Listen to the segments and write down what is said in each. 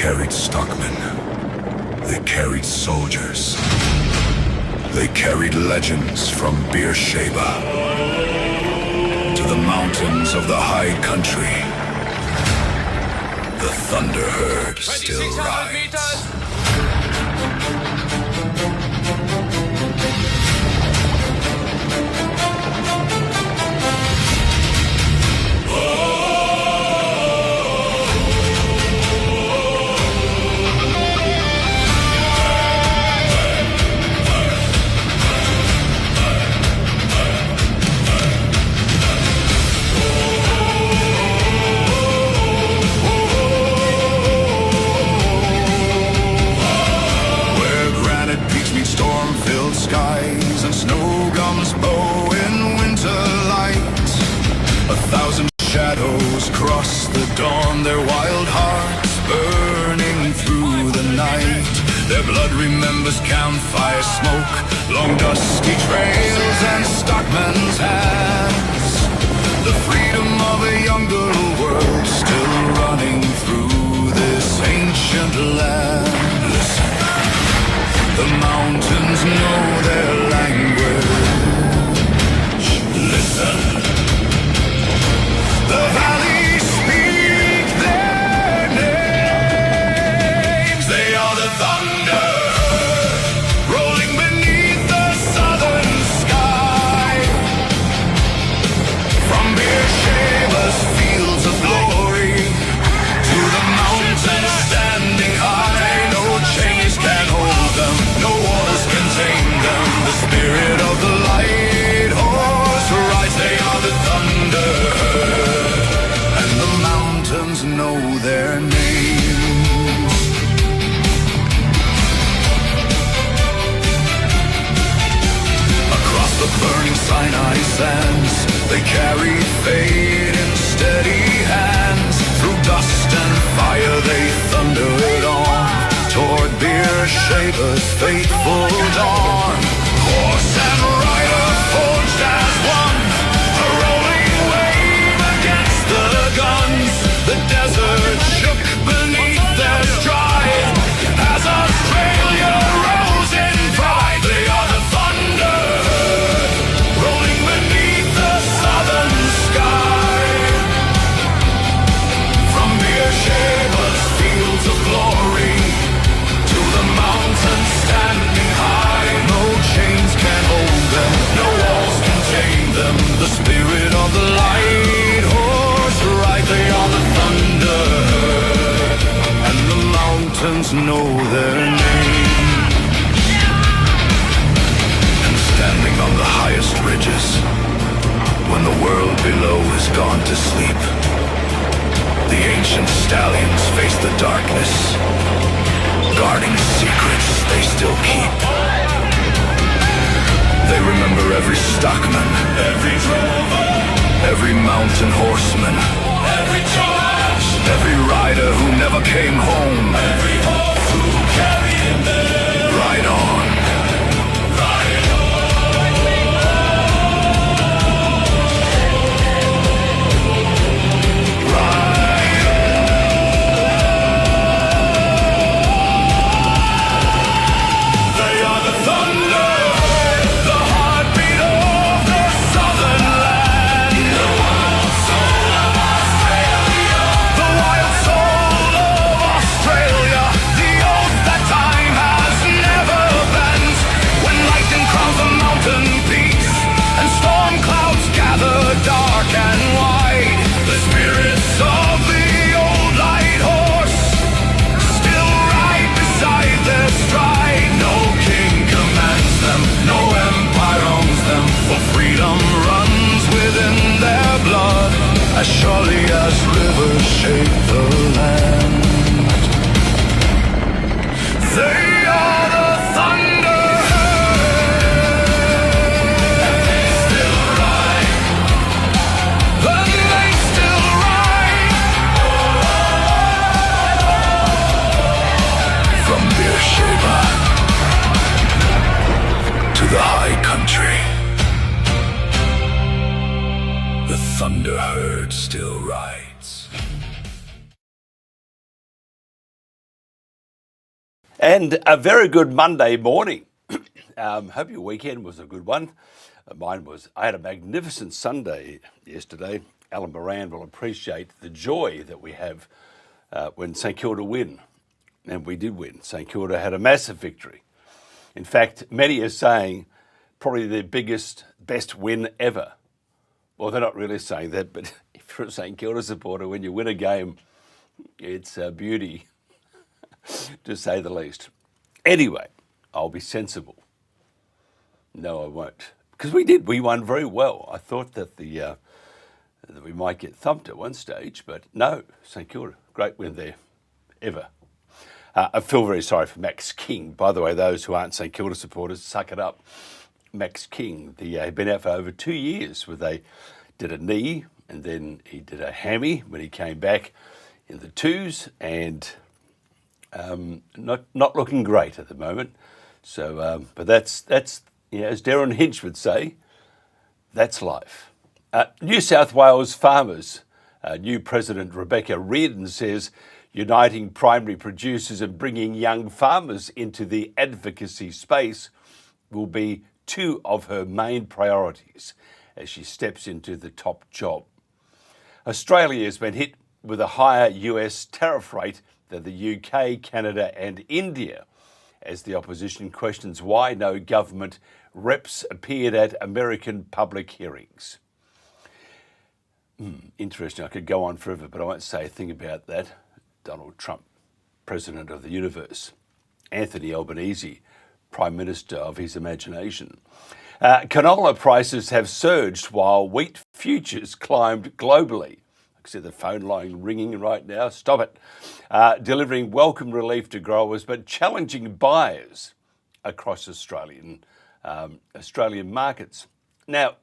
carried stockmen. They carried soldiers. They carried legends from Beersheba to the mountains of the high country. The thunder herd still rides. Skies and snow gums bow in winter light. 1,000 shadows cross the dawn, their wild hearts burning through the night. Their blood remembers campfire smoke, long dusty trails and stockmen's hands. The freedom of a younger world still running through this ancient land. Listen. The mountains know their language. Listen. The valleys speak their names. They are the thunder rolling beneath the southern sky. From Beersheba's fields of glory to the mountains standing high, no chains can hold them. No walls can tame them. The spirit of the light horse rides. They are the thunder herd, and the mountains know their names. Across the burning Sinai sands, they carry fate in steady hands. Through dust and fire they thundered on toward Beersheba's fateful dawn. Horse and rider forged as one, a rolling wave against the guns. The desert shook beneath their stride as Australia rose in pride. They are the thunder rolling beneath the southern sky. From Beersheba's fields of glory to the mountains standing high, no chains can hold them, no walls can tame them. The spirit of the light horse ride. They are the thunder herd, and the mountains know their name. And standing on the highest ridges, when the world below has gone to sleep, the ancient stallions face the darkness, guarding secrets they still keep. They remember every stockman, every drover, every mountain horseman, every charge, every rider who never came home, every horse who carried him there. Ride on. Ride on. As surely as rivers shape the land, they are the thunder herd, and they still ride, and they still ride. From Beersheba to the high country, the thunder herd still rides. And a very good Monday morning. Hope your weekend was a good one. Mine was. I had a magnificent Sunday yesterday. Alan Moran will appreciate the joy that we have when St Kilda win. And we did win. St Kilda had a massive victory. In fact, many are saying probably their biggest, best win ever. Well, they're not really saying that, but if you're a St Kilda supporter, when you win a game, it's a beauty, to say the least. Anyway, I'll be sensible. No, I won't. Because we did. We won very well. I thought that that we might get thumped at one stage, but no, St Kilda, great win there, ever. I feel very sorry for Max King. By the way, those who aren't St Kilda supporters, suck it up. Max King, he'd been out for over 2 years where they did a knee and then he did a hammy when he came back in the twos and not looking great at the moment. So, but that's as Darren Hinch would say, that's life. New South Wales farmers, new President Rebecca Reardon says, uniting primary producers and bringing young farmers into the advocacy space will be two of her main priorities as she steps into the top job. Australia has been hit with a higher US tariff rate than the UK, Canada and India, as the opposition questions why no government reps appeared at American public hearings. Interesting. I could go on forever, but I won't say a thing about that. Donald Trump, president of the universe. Anthony Albanese, prime minister of his imagination. Canola prices have surged while wheat futures climbed globally. I see the phone line ringing right now. Stop it. Delivering welcome relief to growers, but challenging buyers across Australian markets. Now,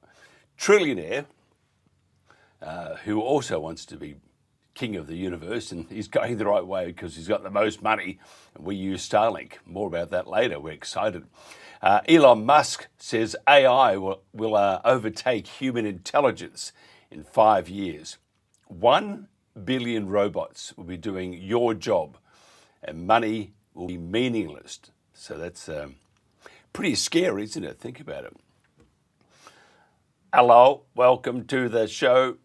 trillionaire, who also wants to be king of the universe, and he's going the right way because he's got the most money, and we use Starlink. More about that later. We're excited. Elon Musk says AI will overtake human intelligence in 5 years. 1 billion robots will be doing your job, and money will be meaningless. So that's pretty scary, isn't it? Think about it. Hello, welcome to the show.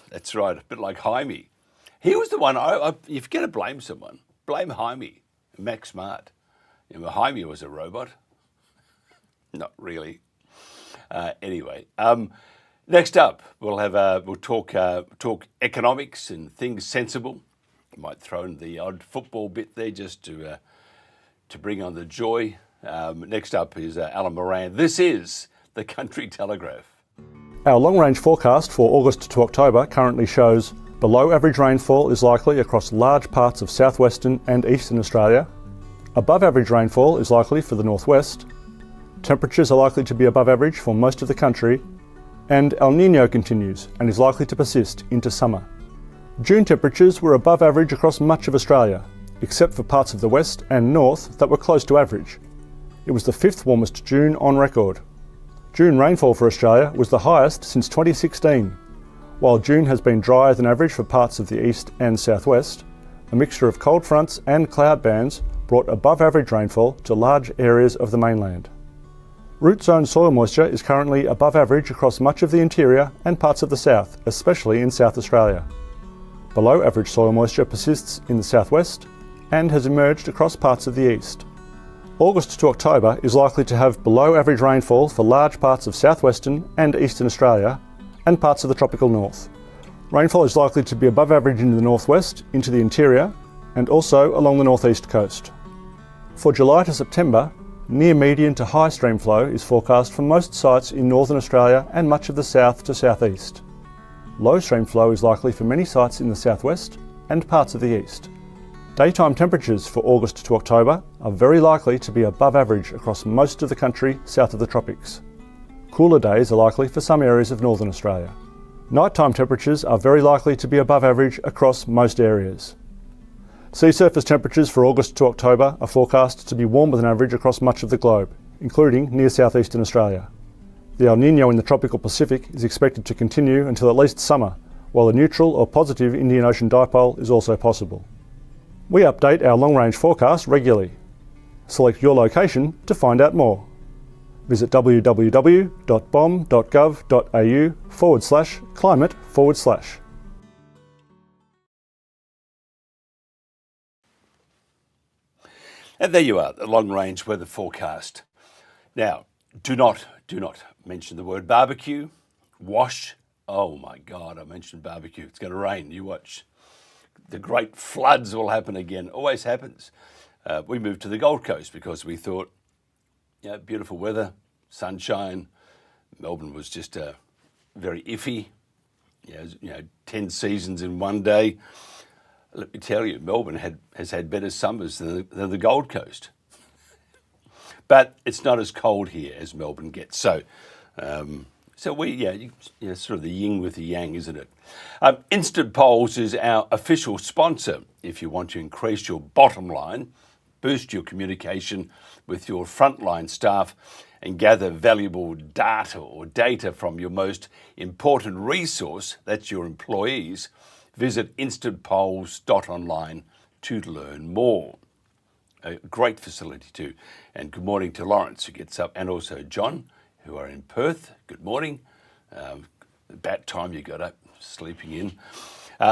That's right, a bit like Jaime. He was the one, if you're going to blame someone, blame Jaime, Max Smart. Jaime was a robot. Not really. Anyway, next up, we'll talk economics and things sensible. Might throw in the odd football bit there just to bring on the joy. Next up is Alan Moran. This is the Country Telegraph. Our long-range forecast for August to October currently shows below average rainfall is likely across large parts of southwestern and eastern Australia. Above average rainfall is likely for the northwest. Temperatures are likely to be above average for most of the country. And El Niño continues and is likely to persist into summer. June temperatures were above average across much of Australia, except for parts of the west and north that were close to average. It was the 5th warmest June on record. June rainfall for Australia was the highest since 2016. While June has been drier than average for parts of the east and southwest, a mixture of cold fronts and cloud bands brought above average rainfall to large areas of the mainland. Root zone soil moisture is currently above average across much of the interior and parts of the south, especially in South Australia. Below average soil moisture persists in the southwest and has emerged across parts of the east. August to October is likely to have below average rainfall for large parts of southwestern and eastern Australia and parts of the tropical north. Rainfall is likely to be above average in the northwest, into the interior, and also along the northeast coast. For July to September, near median to high streamflow is forecast for most sites in northern Australia and much of the south to southeast. Low streamflow is likely for many sites in the southwest and parts of the east. Daytime temperatures for August to October are very likely to be above average across most of the country south of the tropics. Cooler days are likely for some areas of northern Australia. Nighttime temperatures are very likely to be above average across most areas. Sea surface temperatures for August to October are forecast to be warmer than average across much of the globe, including near southeastern Australia. The El Niño in the tropical Pacific is expected to continue until at least summer, while a neutral or positive Indian Ocean dipole is also possible. We update our long-range forecast regularly. Select your location to find out more. Visit www.bom.gov.au/climate/. And there you are, the long-range weather forecast. Now, do not mention the word barbecue, wash. Oh my God, I mentioned barbecue. It's going to rain, you watch. The great floods will happen again, always happens. We moved to the Gold Coast because we thought, beautiful weather, sunshine. Melbourne was just very iffy. 10 seasons in one day. Let me tell you, Melbourne has had better summers than the Gold Coast. But it's not as cold here as Melbourne gets. So sort of the yin with the yang, isn't it? Instant Polls is our official sponsor. If you want to increase your bottom line, boost your communication with your frontline staff, and gather valuable data from your most important resource, that's your employees, visit Instantpolls.online to learn more. A great facility too. And good morning to Lawrence, who gets up, and also John, who are in Perth. Good morning. About time you got up, sleeping in.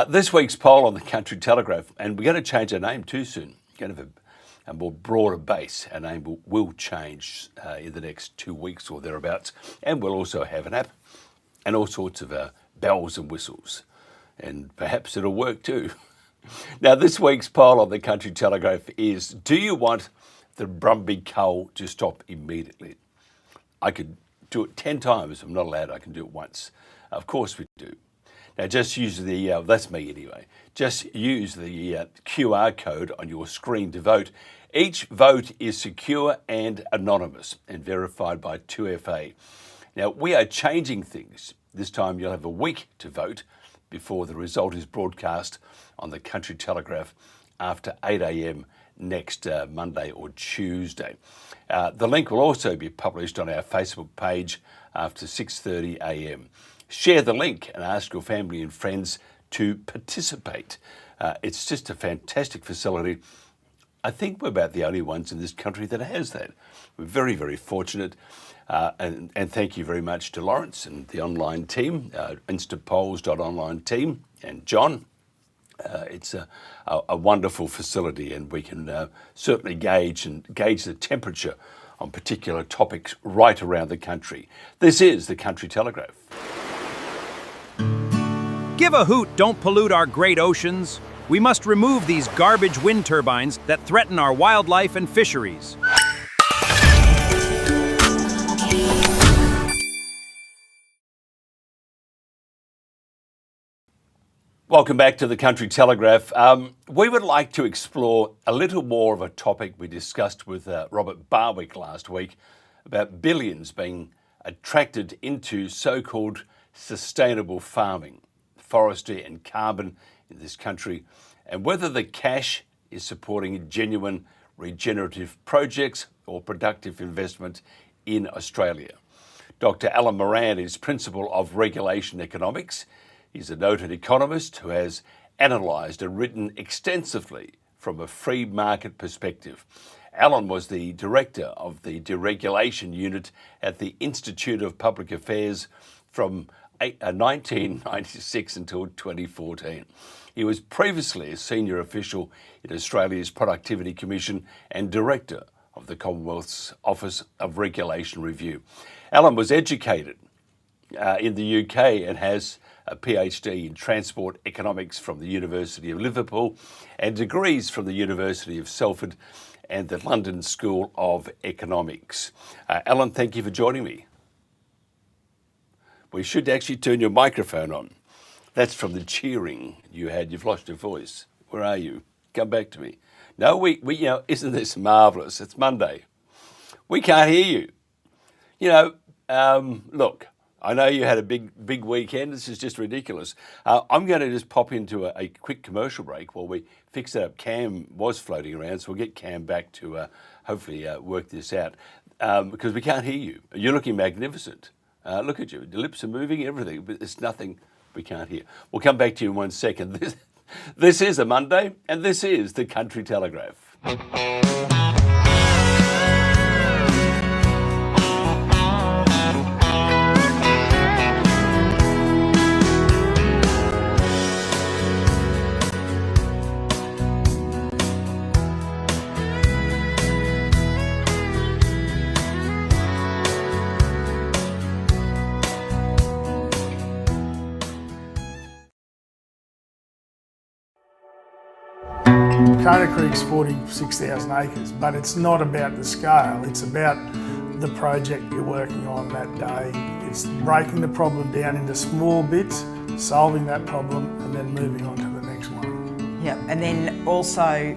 This week's poll on the Country Telegraph, and we're going to change our name too soon. We're going to have a more broader base. Our name will change in the next 2 weeks or thereabouts. And we'll also have an app and all sorts of bells and whistles. And perhaps it'll work too. Now, this week's poll on the Country Telegraph is, do you want the Brumby cull to stop immediately? I could do it 10 times. I'm not allowed. I can do it once. Of course we do. Now, just use the, that's me anyway, just use the QR code on your screen to vote. Each vote is secure and anonymous and verified by 2FA. Now, we are changing things. This time you'll have a week to vote before the result is broadcast on the Country Telegraph after 8 a.m. next Monday or Tuesday. The link will also be published on our Facebook page after 6:30 a.m. Share the link and ask your family and friends to participate. It's just a fantastic facility. I think we're about the only ones in this country that has that. We're very, very fortunate. And thank you very much to Lawrence and the online team, Instantpolls.online team, and John. It's a wonderful facility, and we can certainly gauge the temperature on particular topics right around the country. This is the Country Telegraph. Give a hoot, don't pollute our great oceans. We must remove these garbage wind turbines that threaten our wildlife and fisheries. Welcome back to the Country Telegraph. We would like to explore a little more of a topic we discussed with Robert Barwick last week about billions being attracted into so-called sustainable farming, forestry and carbon in this country, and whether the cash is supporting genuine regenerative projects or productive investment in Australia. Dr. Alan Moran is Principal of Regulation Economics. He's a noted economist who has analysed and written extensively from a free market perspective. Alan was the director of the deregulation unit at the Institute of Public Affairs from 1996 until 2014. He was previously a senior official in Australia's Productivity Commission and director of the Commonwealth's Office of Regulation Review. Alan was educated in the UK and has a PhD in Transport Economics from the University of Liverpool and degrees from the University of Salford and the London School of Economics. Alan, thank you for joining me. We should actually turn your microphone on. That's from the cheering you had. You've lost your voice. Where are you? Come back to me. No, we isn't this marvellous? It's Monday. We can't hear you. Look, I know you had a big weekend. This is just ridiculous. I'm going to just pop into a quick commercial break while we fix that up. Cam was floating around, so we'll get Cam back to hopefully work this out because we can't hear you. You're looking magnificent. Look at you. The lips are moving, everything, but there's nothing we can't hear. We'll come back to you in 1 second. This is a Monday, and this is the Country Telegraph. Kona Creek's 46,000 acres, but it's not about the scale, it's about the project you're working on that day. It's breaking the problem down into small bits, solving that problem, and then moving on to the next one. Yeah, and then also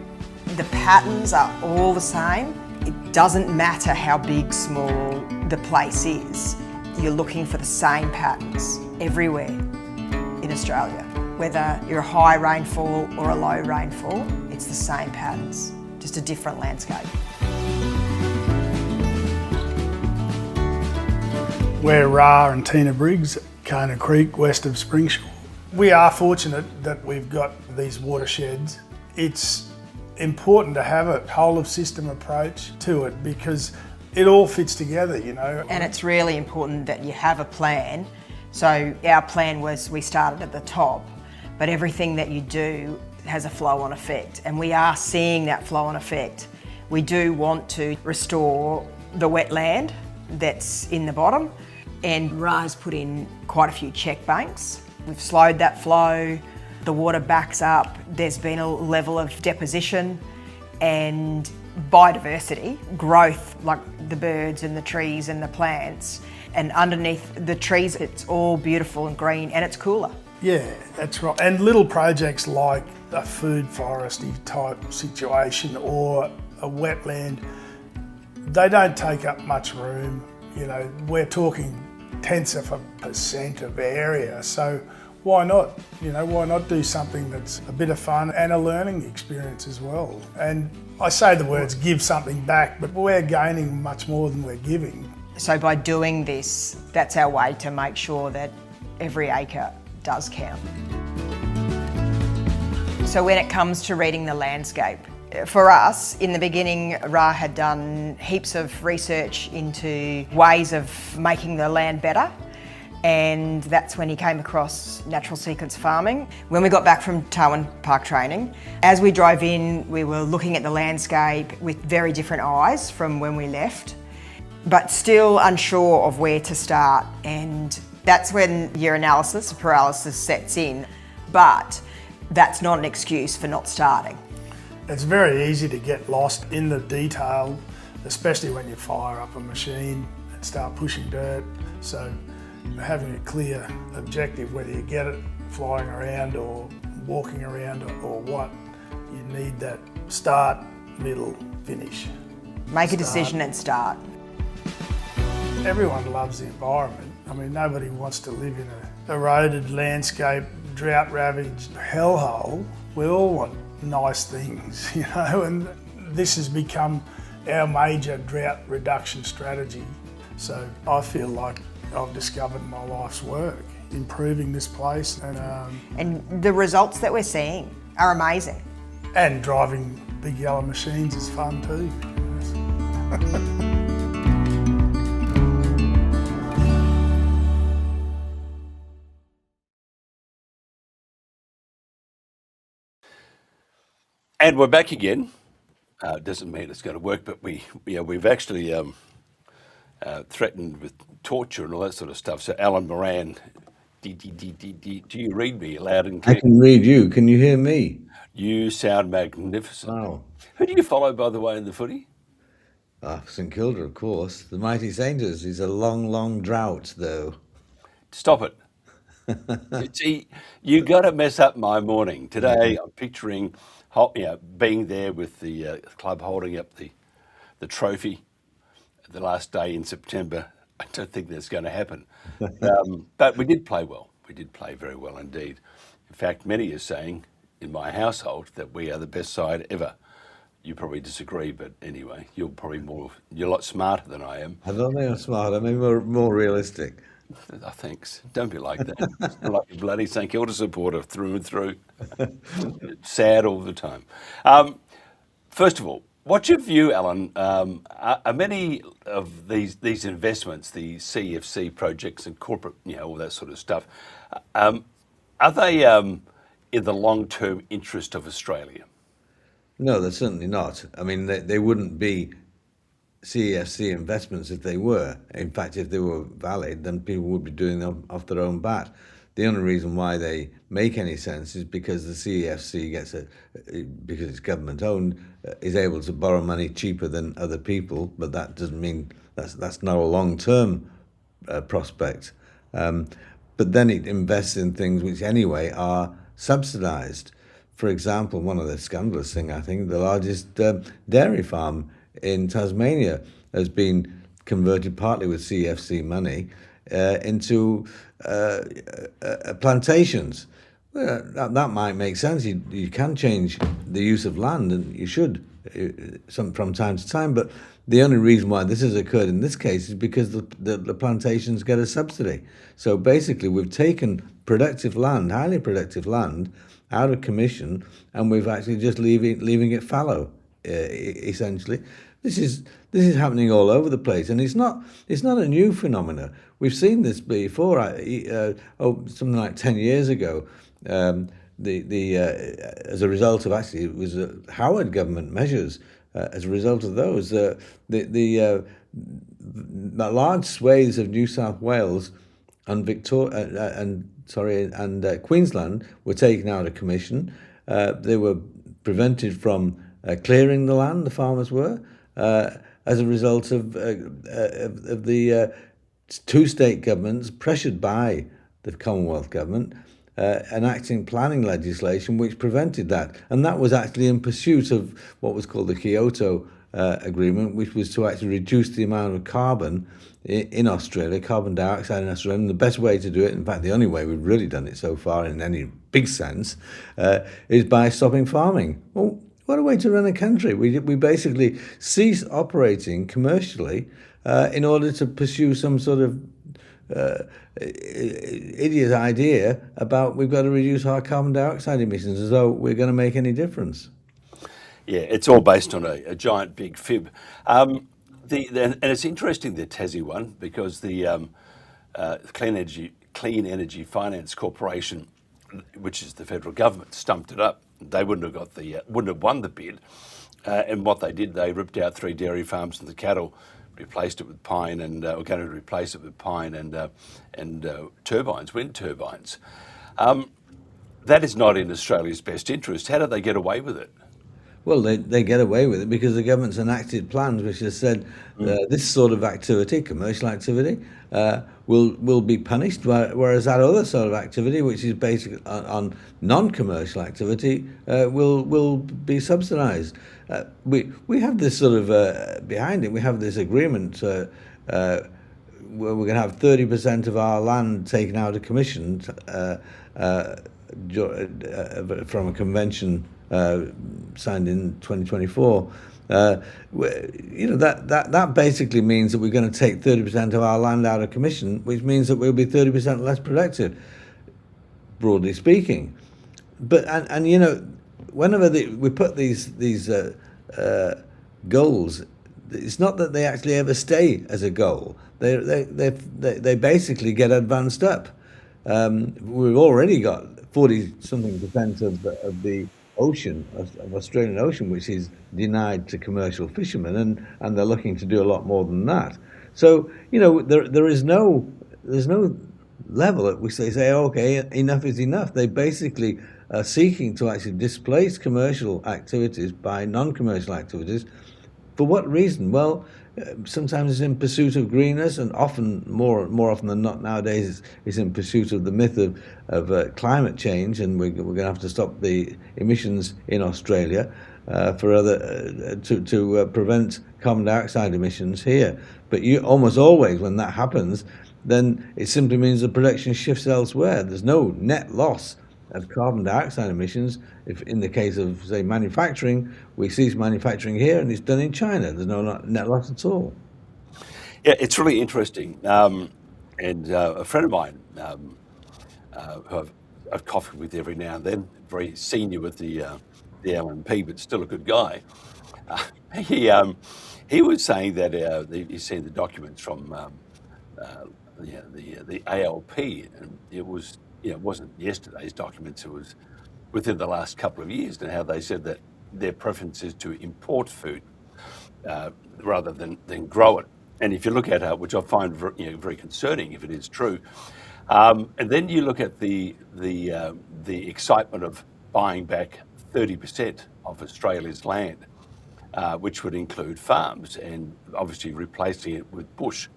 the patterns are all the same. It doesn't matter how big, small the place is. You're looking for the same patterns everywhere in Australia. Whether you're a high rainfall or a low rainfall, it's the same patterns, just a different landscape. We're Ra and Tina Briggs, Kona Creek, west of Springsure. We are fortunate that we've got these watersheds. It's important to have a whole of system approach to it because it all fits together, you know. And it's really important that you have a plan. So our plan was we started at the top, but everything that you do has a flow-on effect, and we are seeing that flow-on effect. We do want to restore the wetland that's in the bottom, and Ra's put in quite a few check banks. We've slowed that flow, the water backs up, there's been a level of deposition and biodiversity, growth, like the birds and the trees and the plants, and underneath the trees it's all beautiful and green and it's cooler. Yeah, that's right. And little projects like a food foresty type situation or a wetland, they don't take up much room. You know, we're talking tenths of a % of area. So why not? You know, why not do something that's a bit of fun and a learning experience as well? And I say the words give something back, but we're gaining much more than we're giving. So by doing this, that's our way to make sure that every acre does count. So when it comes to reading the landscape, for us, in the beginning, Ra had done heaps of research into ways of making the land better, and that's when he came across natural sequence farming. When we got back from Tarwin Park training, as we drove in, we were looking at the landscape with very different eyes from when we left, but still unsure of where to start, and that's when your analysis paralysis sets in, but that's not an excuse for not starting. It's very easy to get lost in the detail, especially when you fire up a machine and start pushing dirt. So having a clear objective, whether you get it flying around or walking around or what, you need that start, middle, finish. Make a decision and start. Everyone loves the environment. I mean, nobody wants to live in an eroded landscape, drought-ravaged hellhole. We all want nice things, you know, and this has become our major drought reduction strategy. So I feel like I've discovered my life's work, improving this place. And the results that we're seeing are amazing. And driving big yellow machines is fun too. And we're back again. Doesn't mean it's going to work, but we've actually threatened with torture and all that sort of stuff. So Alan Moran, do you read me loud and clear? I can read you. Can you hear me? You sound magnificent. Wow. Who do you follow, by the way, in the footy? St Kilda, of course. The mighty Sainters. He's a long, long drought, though. Stop it. See, you got to mess up my morning. Today I'm picturing being there with the club holding up the trophy the last day in September. I don't think that's going to happen. But we did play well. We did play very well indeed. In fact, many are saying in my household that we are the best side ever. You probably disagree, but anyway, you're a lot smarter than I am. I don't think I'm smart. I mean, more realistic. Oh, thanks. Don't be like that. You're like a bloody St Kilda supporter through and through. Sad all the time. First of all, what's your view, Alan? Are many of these investments, the CEFC projects and corporate, all that sort of stuff, are they in the long-term interest of Australia? No, they're certainly not. I mean, they wouldn't be CEFC investments if they were. In fact, if they were valid, then people would be doing them off their own bat. The only reason why they make any sense is because the CEFC because it's government owned, is able to borrow money cheaper than other people, but that doesn't mean that's not a long-term prospect. But then it invests in things which anyway are subsidised. For example, one of the scandalous things, I think, the largest dairy farm in Tasmania has been converted partly with CEFC money into plantations. Well, that might make sense. You can change the use of land, and you should from time to time, but the only reason why this has occurred in this case is because the plantations get a subsidy. So basically we've taken productive land, highly productive land, out of commission, and we've actually just leaving it fallow, essentially. This is happening all over the place, and it's not a new phenomenon. We've seen this before. Something like 10 years ago, as a result of, actually it was Howard government measures. As a result of those, the large swathes of New South Wales and Queensland were taken out of commission. They were prevented from clearing the land. The farmers were, as a result of the two state governments pressured by the Commonwealth government enacting planning legislation which prevented that. And that was actually in pursuit of what was called the Kyoto Agreement, which was to actually reduce the amount of carbon in Australia, carbon dioxide in Australia. And the best way to do it, in fact the only way we've really done it so far in any big sense, is by stopping farming. Well, what a way to run a country. We basically cease operating commercially in order to pursue some sort of idiot idea about we've got to reduce our carbon dioxide emissions as though we're going to make any difference. Yeah, it's all based on a giant big fib. And it's interesting, the Tassie one, because the Clean Energy Finance Corporation, which is the federal government, stumped it up. They wouldn't have won the bid. And what they did, they ripped out 3 dairy farms and the cattle, replaced it with pine, and we're going to replace it with pine and turbines, wind turbines. That is not in Australia's best interest. How do they get away with it? Well, they get away with it because the government's enacted plans which has said this sort of activity, commercial activity, will be punished, whereas that other sort of activity, which is based on non-commercial activity, will be subsidised. We have this sort of behind it. We have this agreement where we're going to have 30% of our land taken out of commission from a convention signed in 2024. That basically means that we're going to take 30% of our land out of commission, which means that we'll be 30% less productive, broadly speaking. But and whenever we put these goals, it's not that they actually ever stay as a goal. They basically get advanced up. We've already got 40-something% of the ocean, of Australian ocean, which is denied to commercial fishermen, and they're looking to do a lot more than that. So there's no level at which they say, okay, enough is enough. They basically are seeking to actually displace commercial activities by non-commercial activities. For what reason? Well, sometimes it's in pursuit of greenness, and often, more often than not nowadays, it's in pursuit of the myth of climate change, and we're going to have to stop the emissions in Australia to prevent carbon dioxide emissions here. But almost always when that happens, then it simply means the production shifts elsewhere. There's no net loss of carbon dioxide emissions. If in the case of, say, manufacturing, we cease manufacturing here and it's done in China. There's no net loss at all. Yeah, it's really interesting. And a friend of mine who I've coffee with every now and then, very senior with the LNP, but still a good guy. He was saying that he's seen the documents from the ALP, and it wasn't yesterday's documents, it was within the last couple of years, and how they said that their preference is to import food rather than grow it. And if you look at which I find very concerning if it is true, And then you look at the excitement of buying back 30% of Australia's land, which would include farms, and obviously replacing it with bush,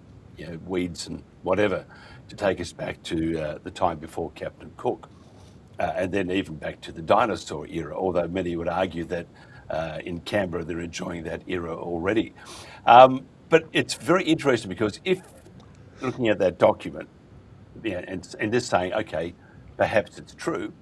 weeds and whatever, to take us back to the time before Captain Cook, and then even back to the dinosaur era, although many would argue that in Canberra they're enjoying that era already. But it's very interesting because if looking at that document, and just saying, okay, perhaps it's true,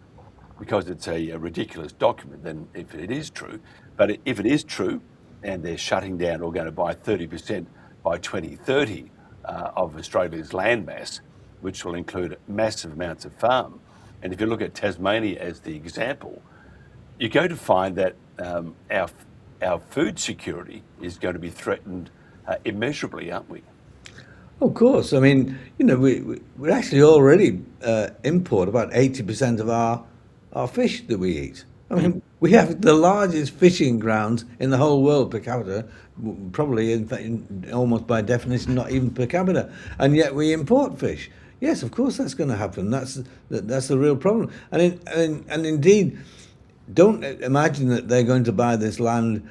because it's a ridiculous document, then if it is true, but if it is true, and they're shutting down or going to buy 30% by 2030 of Australia's land mass, which will include massive amounts of farm. And if you look at Tasmania as the example, you're going to find that our food security is going to be threatened immeasurably, aren't we? Of course. I mean, we actually already import about 80% of our fish that we eat. I mean, we have the largest fishing grounds in the whole world per capita, probably almost by definition, not even per capita, and yet we import fish. Yes, of course that's going to happen. That's the real problem. And indeed, don't imagine that they're going to buy this land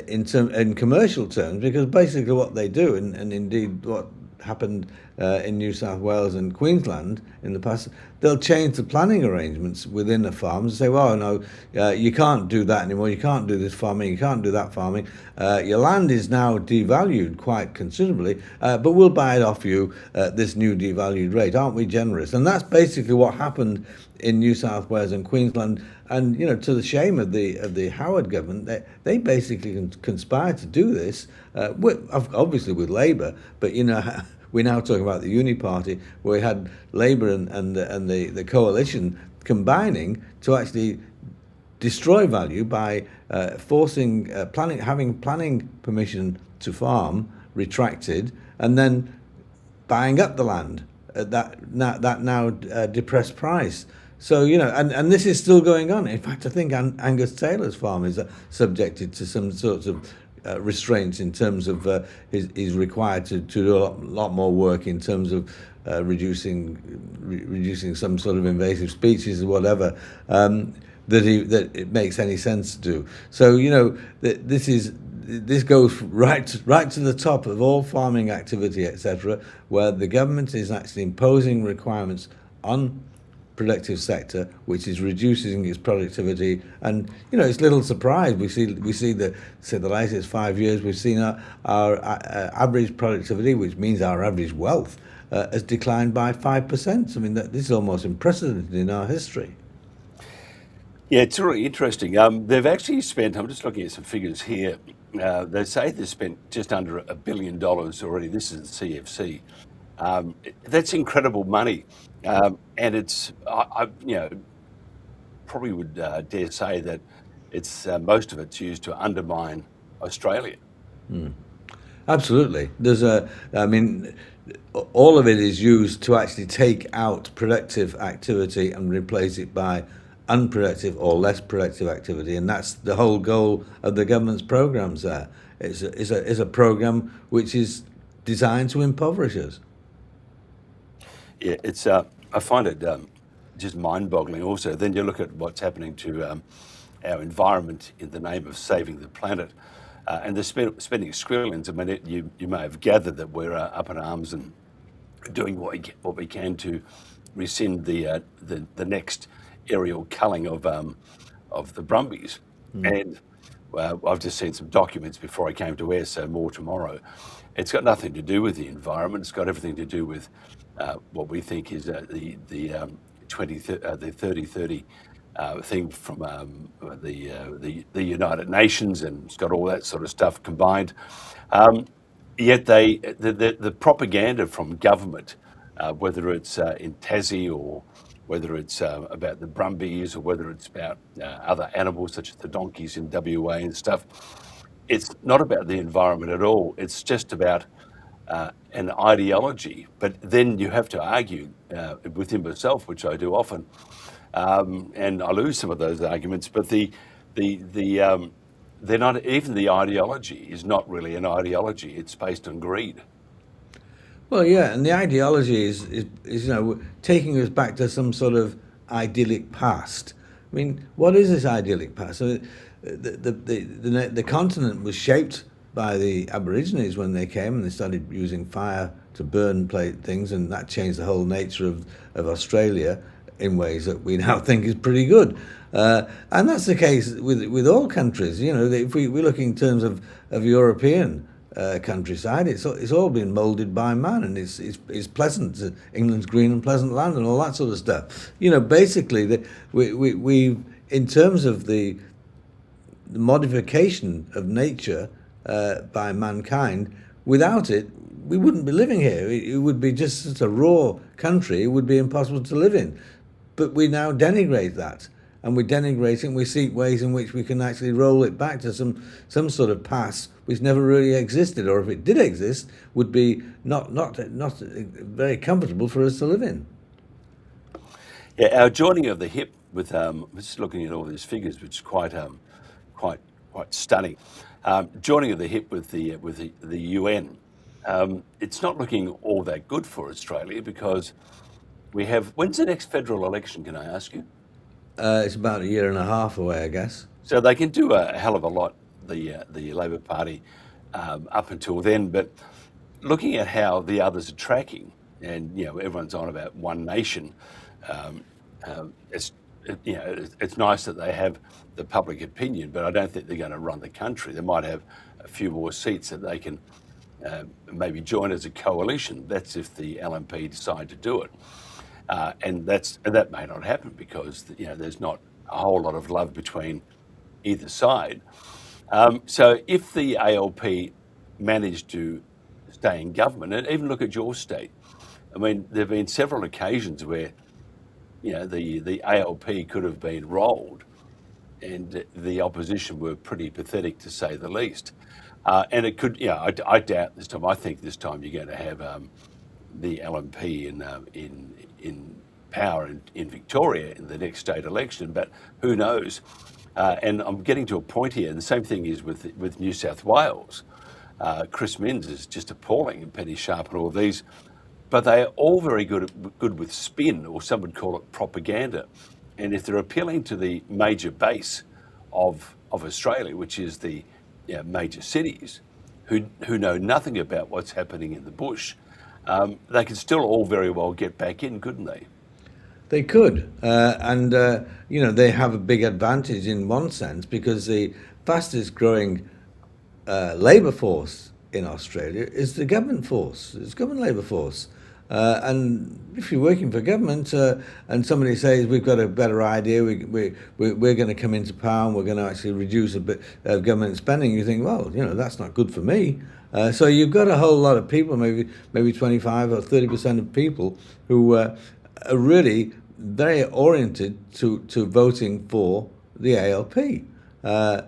in commercial terms, because basically what they do, and indeed what happened in New South Wales and Queensland in the past, they'll change the planning arrangements within the farms and say, well, no, you can't do that anymore, you can't do this farming, you can't do that farming, your land is now devalued quite considerably, but we'll buy it off you at this new devalued rate, aren't we generous? And that's basically what happened in New South Wales and Queensland. And to the shame of the Howard government, they basically conspired to do this, obviously with Labor, but we're now talking about the Uni Party, where we had Labor and the coalition combining to actually destroy value by forcing having planning permission to farm retracted, and then buying up the land at that now depressed price. So, and this is still going on. In fact, I think Angus Taylor's farm is subjected to some sorts of restraints in terms of he's required to do a lot more work in terms of reducing some sort of invasive species or whatever that it makes any sense to do. So, this goes right to the top of all farming activity, etc., where the government is actually imposing requirements on productive sector, which is reducing its productivity. And it's little surprise we see the latest 5 years we've seen our average productivity, which means our average wealth, has declined by 5%. I mean, this is almost unprecedented in our history. Yeah, it's really interesting. They've actually spent, I'm just looking at some figures here, they say they've spent just under $1 billion already. This is the CEFC. That's incredible money. And it's, I probably would dare say that it's most of it's used to undermine Australia. Absolutely. All of it is used to actually take out productive activity and replace it by unproductive or less productive activity, and that's the whole goal of the government's programs. There, it's a program which is designed to impoverish us. Yeah, it's. I find it just mind-boggling. Also, then you look at what's happening to our environment in the name of saving the planet, and they're spending squillions. I mean, you may have gathered that we're up in arms and doing what we can to rescind the next aerial culling of the Brumbies. And I've just seen some documents before I came to air, so more tomorrow. It's got nothing to do with the environment. It's got everything to do with what we think is the 30-30 thing from the United Nations, and it's got all that sort of stuff combined. Yet the propaganda from government, whether it's in Tassie or whether it's about the Brumbies or whether it's about other animals such as the donkeys in WA and stuff, it's not about the environment at all. It's just about an ideology. But then you have to argue within myself, which I do often, and I lose some of those arguments. But they're not, even the ideology is not really an ideology. It's based on greed. Well, yeah, and the ideology is taking us back to some sort of idyllic past. I mean, what is this idyllic past? I mean, the continent was shaped by the Aborigines when they came and they started using fire to burn things, and that changed the whole nature of Australia in ways that we now think is pretty good. And that's the case with all countries. If we look in terms of European countryside, it's all been moulded by man, and it's pleasant. England's green and pleasant land, and all that sort of stuff. Basically, we in terms of the modification of nature by mankind, without it, we wouldn't be living here. It would be just a raw country. It would be impossible to live in. But we now denigrate that, and we denigrate it, and we seek ways in which we can actually roll it back to some sort of past which never really existed, or if it did exist, would be not very comfortable for us to live in. Yeah, our joining of the hip with just looking at all these figures, which is quite stunning. Joining of the hip with the UN, it's not looking all that good for Australia, because we have. When's the next federal election? Can I ask you? It's about a year and a half away, I guess. So they can do a hell of a lot, the Labor Party, up until then. But looking at how the others are tracking, and everyone's on about one nation. It's nice that they have the public opinion, but I don't think they're going to run the country. They might have a few more seats that they can maybe join as a coalition. That's if the LNP decide to do it, and that may not happen, because there's not a whole lot of love between either side. So if the ALP managed to stay in government, and even look at your state, I mean, there have been several occasions where the ALP could have been rolled, and the opposition were pretty pathetic, to say the least. And it could, I doubt this time. I think this time you're going to have the LNP in power in Victoria in the next state election, but who knows? And I'm getting to a point here, and the same thing is with New South Wales. Chris Minns is just appalling, and Penny Sharp and all of these. But they are all very good with spin, or some would call it propaganda. And if they're appealing to the major base of Australia, which is the major cities, who know nothing about what's happening in the bush, they could still all very well get back in, couldn't they? They could, and they have a big advantage in one sense, because the fastest growing labour force in Australia is the government force. It's government labour force. And if you're working for government and somebody says we've got a better idea, we're going to come into power and we're going to actually reduce a bit of government spending, you think, well, that's not good for me. So you've got a whole lot of people, maybe 25 or 30% of people who are really very oriented to voting for the ALP.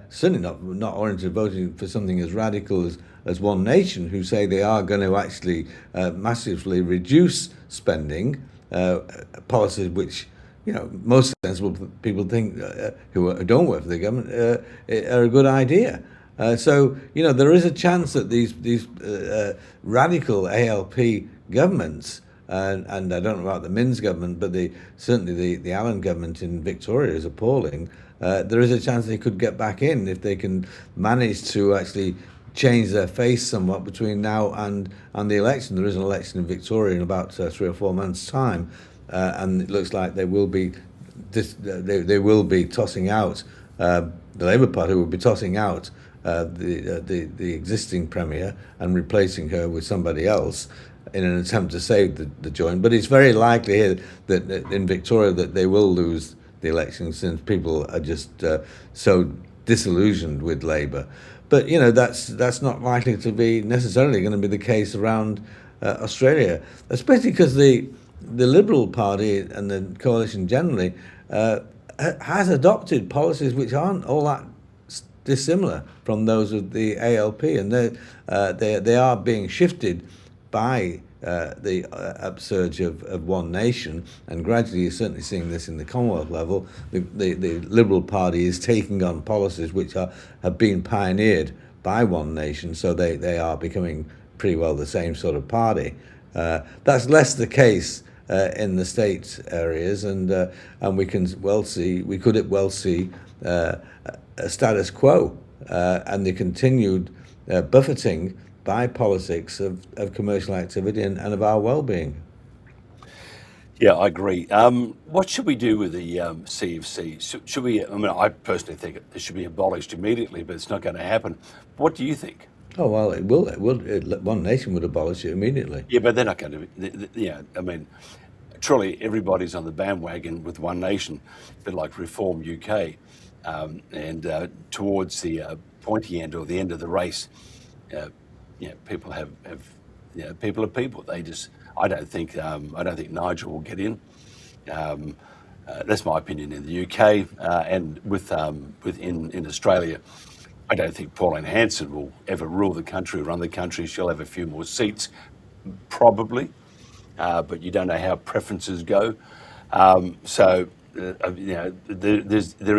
Certainly not oriented to voting for something as radical as One Nation, who say they are going to actually massively reduce spending, policies which most sensible people think who don't work for the government are a good idea. So there is a chance that these radical ALP governments, and I don't know about the Minns government, but certainly the Allen government in Victoria is appalling. There is a chance they could get back in if they can manage to actually change their face somewhat between now and the election. There is an election in Victoria in about 3 or 4 months' time, and it looks like they will be tossing out the Labour Party will be tossing out the existing premier and replacing her with somebody else in an attempt to save the joint. But it's very likely here that in Victoria that they will lose the election, since people are just so disillusioned with Labour. But that's not likely to be necessarily going to be the case around Australia, especially because the Liberal Party and the coalition generally has adopted policies which aren't all that dissimilar from those of the ALP, and they are being shifted by the upsurge of One Nation, and gradually you're certainly seeing this in the Commonwealth level. The Liberal Party is taking on policies which have been pioneered by One Nation, so they are becoming pretty well the same sort of party. That's less the case in the state areas, and we could well see a status quo and the continued buffeting by politics of commercial activity and of our well-being. Yeah, I agree. What should we do with the CEFC? Should we? I mean, I personally think it should be abolished immediately, but it's not going to happen. What do you think? Oh well, it will. One Nation would abolish it immediately. Yeah, but they're not going to. Yeah, I mean, truly, everybody's on the bandwagon with One Nation, a bit like Reform UK, and towards the pointy end or the end of the race, people have people are people. They just. I don't think Nigel will get in. That's my opinion in the UK, and within Australia. I don't think Pauline Hanson will ever rule the country, run the country. She'll have a few more seats, probably, but you don't know how preferences go. There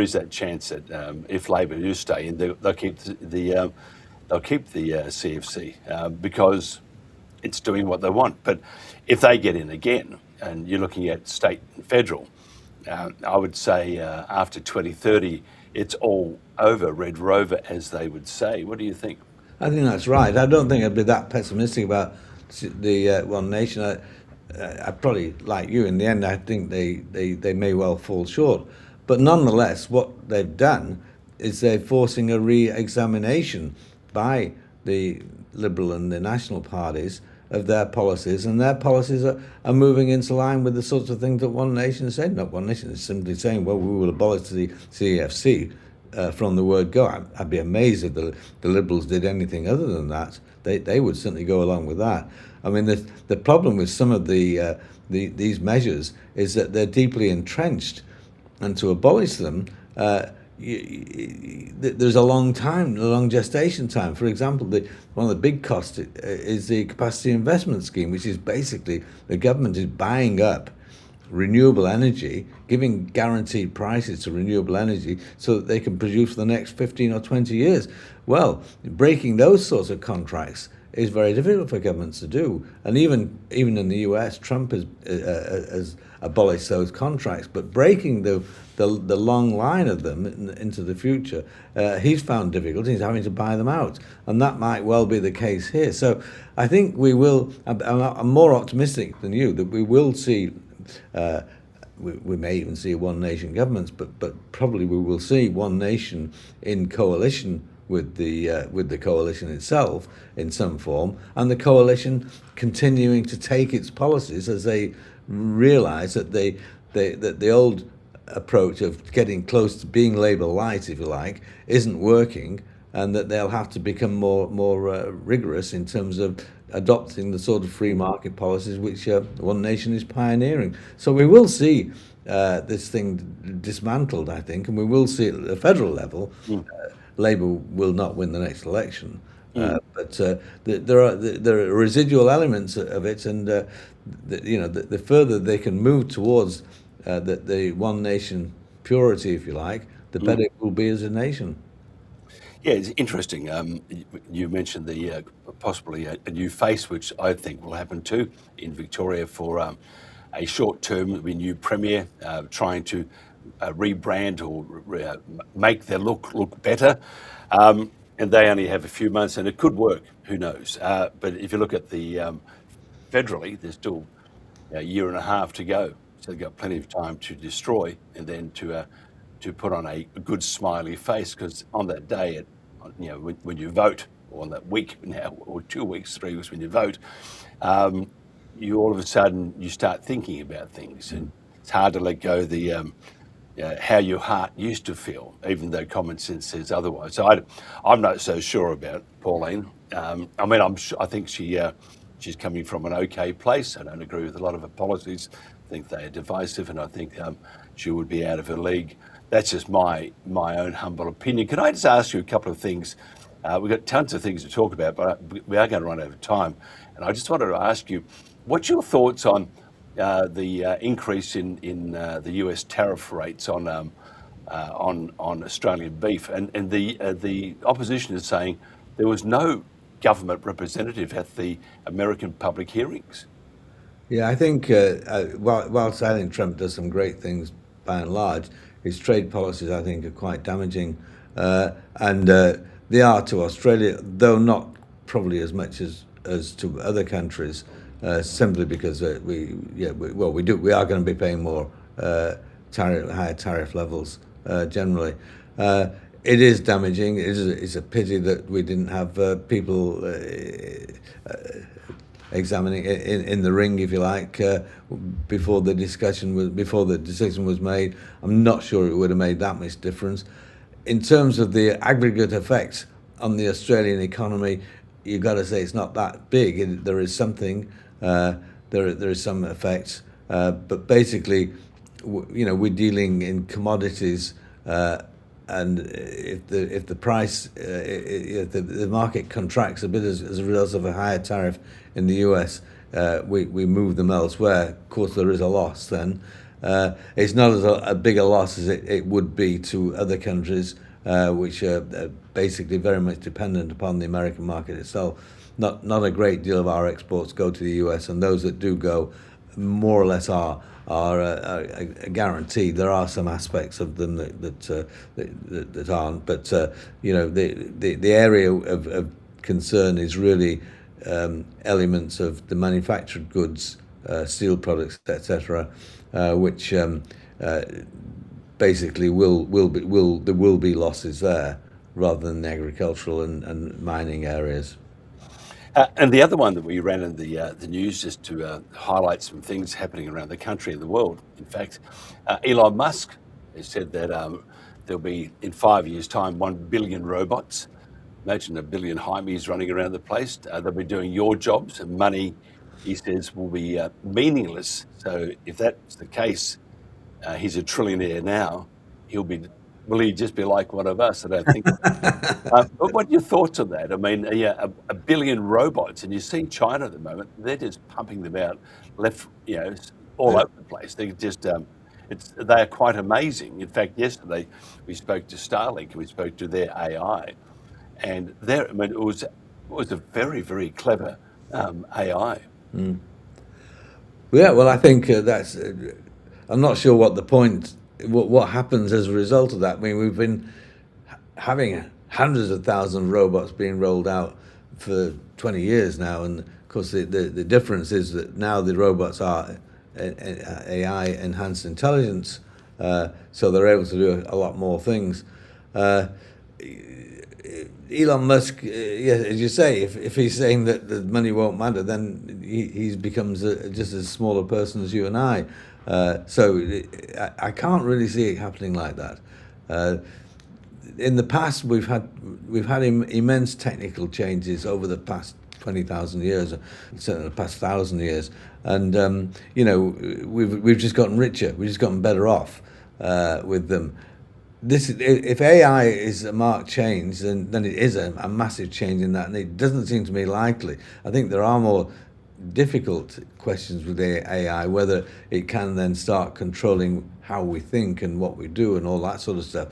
is that chance that if Labor do stay in, they'll keep the CEFC because it's doing what they want. But if they get in again, and you're looking at state and federal, I would say after 2030, it's all over, Red Rover, as they would say. What do you think? I think that's right. I don't think I'd be that pessimistic about the One Nation. I probably, like you, in the end, I think they may well fall short. But nonetheless, what they've done is they're forcing a re-examination by the Liberal and the National parties of their policies, and their policies are moving into line with the sorts of things that One Nation said. Not One Nation is simply saying, well, we will abolish the CEFC from the word go. I'd be amazed if the Liberals did anything other than that. They would certainly go along with that. I mean, the problem with some of these measures is that they're deeply entrenched, and to abolish them, there's a long gestation time. For example, one of the big costs is the capacity investment scheme, which is basically the government is buying up renewable energy, giving guaranteed prices to renewable energy so that they can produce for the next 15 or 20 years. Well, breaking those sorts of contracts is very difficult for governments to do. And even in the US, Trump has abolished those contracts, but breaking the long line of them into the future, he's found difficulty. He's having to buy them out, and that might well be the case here. So I think we will. I'm more optimistic than you that we will see. We may even see One Nation governments, but probably we will see One Nation in coalition with the coalition itself in some form, and the coalition continuing to take its policies as they realise that that the old approach of getting close to being Labour light, if you like, isn't working, and that they'll have to become more rigorous in terms of adopting the sort of free market policies which One Nation is pioneering. So we will see this thing dismantled, I think, and we will see it at the federal level. Labour will not win the next election, but there are residual elements of it, and the further they can move towards the One Nation purity, if you like, the better it will be as a nation. Yeah, it's interesting. You mentioned the possibly a new face, which I think will happen too in Victoria for a short term. A new premier trying to rebrand or make their look better, and they only have a few months, and it could work. Who knows? But if you look at the federally, there's still a year and a half to go, so they've got plenty of time to destroy and then to put on a good smiley face, because on that day, when you vote, or on that week now, or 2 weeks, 3 weeks when you vote, you all of a sudden you start thinking about things, and it's hard to let go the how your heart used to feel, even though common sense says otherwise. So I'm not so sure about Pauline. I think she's coming from an okay place. I don't agree with a lot of her policies. I think they are divisive, and I think she would be out of her league. That's just my own humble opinion. Can I just ask you a couple of things? We've got tons of things to talk about, but we are going to run out of time. And I just wanted to ask you, what's your thoughts on the increase in the US tariff rates on Australian beef? And the opposition is saying there was no government representative at the American public hearings. Yeah, I think whilst I think Trump does some great things by and large, his trade policies I think are quite damaging, and they are to Australia, though not probably as much as to other countries, simply because we are going to be paying more higher tariff levels generally. It is damaging. It's a pity that we didn't have people examining it in the ring, if you like, before the decision was made. I'm not sure it would have made that much difference. In terms of the aggregate effects on the Australian economy, you've got to say it's not that big. There is something, there is some effects, but basically, we're dealing in commodities, and if the price, if the market contracts a bit as a result of a higher tariff in the US, we move them elsewhere. Of course, there is a loss then. It's not as a big a loss as it would be to other countries, which are basically very much dependent upon the American market itself. Not a great deal of our exports go to the US, and those that do go, more or less are guaranteed. There are some aspects of them that aren't, but the area of concern is really elements of the manufactured goods, steel products, etc., which basically there will be losses there rather than the agricultural and mining areas. And the other one that we ran in the news, just to highlight some things happening around the country and the world. In fact, Elon Musk has said that there'll be, in 5 years' time, 1 billion robots. Imagine 1 billion Jaimes running around the place. They'll be doing your jobs, and money, he says, will be meaningless. So if that's the case, he's a trillionaire now. Will he just be like one of us? I don't think. But what are your thoughts on that? I mean, 1 billion robots, and you see China at the moment, they're just pumping them out all over the place. They just, they are quite amazing. In fact, yesterday we spoke to Starlink, we spoke to their AI, and it was a very, very clever AI. Mm. Yeah, well, I think that's. I'm not sure what the point. What happens as a result of that? I mean, we've been having hundreds of thousands of robots being rolled out for 20 years now, and of course the difference is that now the robots are AI enhanced intelligence, so they're able to do a lot more things. Elon Musk, as you say, if he's saying that the money won't matter, then he becomes just as small a person as you and I. So I can't really see it happening like that. In the past, we've had immense technical changes over the past 20,000 years, certainly the past 1,000 years, and we've just gotten richer. We've just gotten better off with them. If AI is a marked change, then it is a massive change in that, and it doesn't seem to me likely. I think there are more difficult questions with AI, whether it can then start controlling how we think and what we do and all that sort of stuff.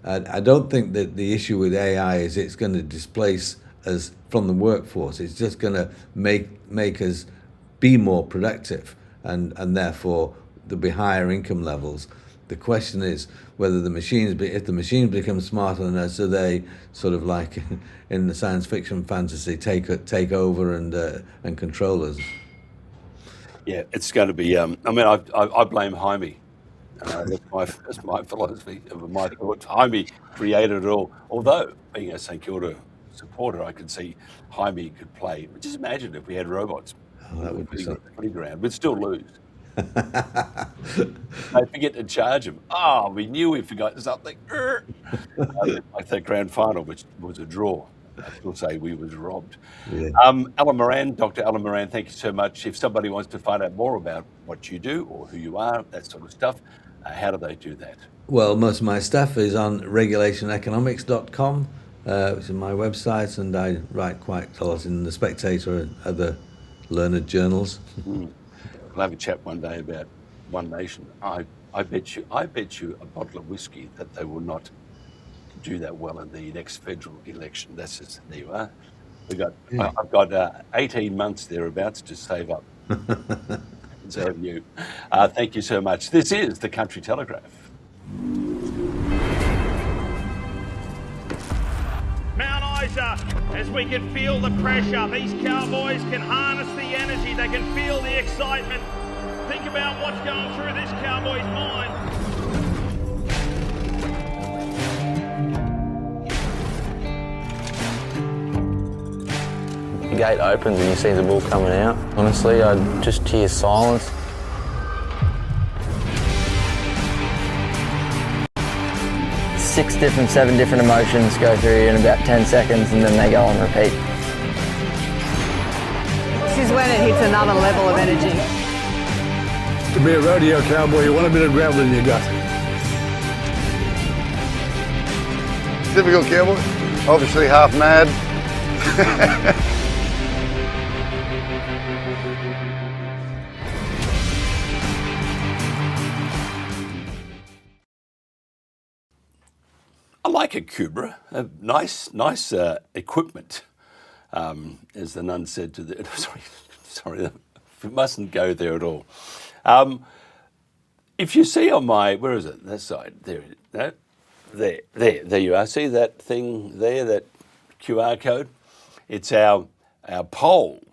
I don't think that the issue with AI is it's going to displace us from the workforce. It's just going to make us be more productive, and therefore there'll be higher income levels. The question is whether if the machines become smarter than us, do they sort of like in the science fiction fantasy take over and control us? Yeah, it's going to be. I blame Jaime. That's my philosophy, my thoughts. Jaime created it all. Although being a St Kilda supporter, I could see Jaime could play. Just imagine if we had robots. Oh, that would be something. Playground, we'd still lose. They forget to charge him. Oh, we knew we forgot something. Like that grand final, which was a draw. I still say we was robbed. Yeah. Alan Moran, Dr. Alan Moran, thank you so much. If somebody wants to find out more about what you do or who you are, that sort of stuff, how do they do that? Well, most of my stuff is on regulationeconomics.com, which is my website, and I write quite a lot in The Spectator and other learned journals. We'll have a chat one day about One Nation. I bet you a bottle of whiskey that they will not do that well in the next federal election. That's just, there you are. I've got 18 months thereabouts to save up. Congratulations on you. Thank you so much. This is the Country Telegraph. Mount Isa, as we can feel the pressure, these cowboys can harness the energy, they can feel the excitement. Think about what's going through this cowboy's mind. The gate opens and you see the bull coming out. Honestly, I just hear silence. Seven different emotions go through you in about 10 seconds and then they go on repeat. This is when it hits another level of energy. To be a rodeo cowboy, you want a bit of gravel in your gut. Typical cowboy, obviously half mad. I like a Cubra, nice equipment, as the nun said to the. Sorry, we mustn't go there at all. If you see on my, where is it? That side, there you are. See that thing there, that QR code? It's our poll.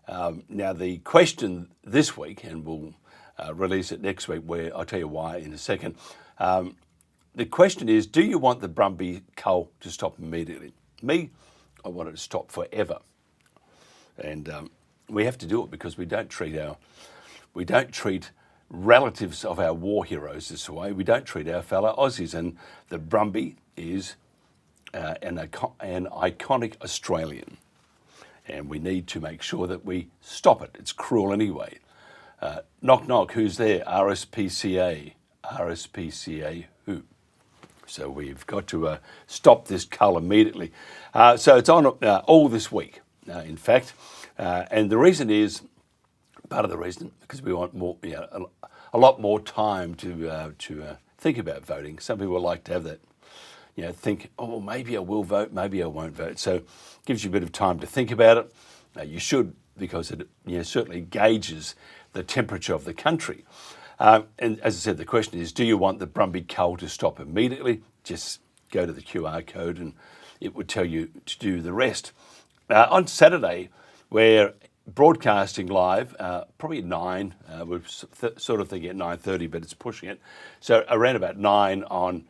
Now the question this week, and we'll release it next week, where I'll tell you why in a second. The question is, do you want the Brumby cull to stop immediately? Me, I want it to stop forever. And we have to do it because we don't treat relatives of our war heroes this way. We don't treat our fellow Aussies. And the Brumby is an iconic Australian. And we need to make sure that we stop it. It's cruel anyway. Knock, knock, who's there? RSPCA. RSPCA who? So we've got to stop this cull immediately. So it's on all this week, in fact. And the reason is, part of the reason, because we want more, a lot more time to think about voting. Some people like to have that, think, oh, maybe I will vote, maybe I won't vote. So it gives you a bit of time to think about it. You should, because it certainly gauges the temperature of the country. And as I said, the question is, do you want the Brumby cull to stop immediately? Just go to the QR code and it would tell you to do the rest. On Saturday, we're broadcasting live, probably at 9. We're sort of thinking at 9:30, but it's pushing it. So around about 9 on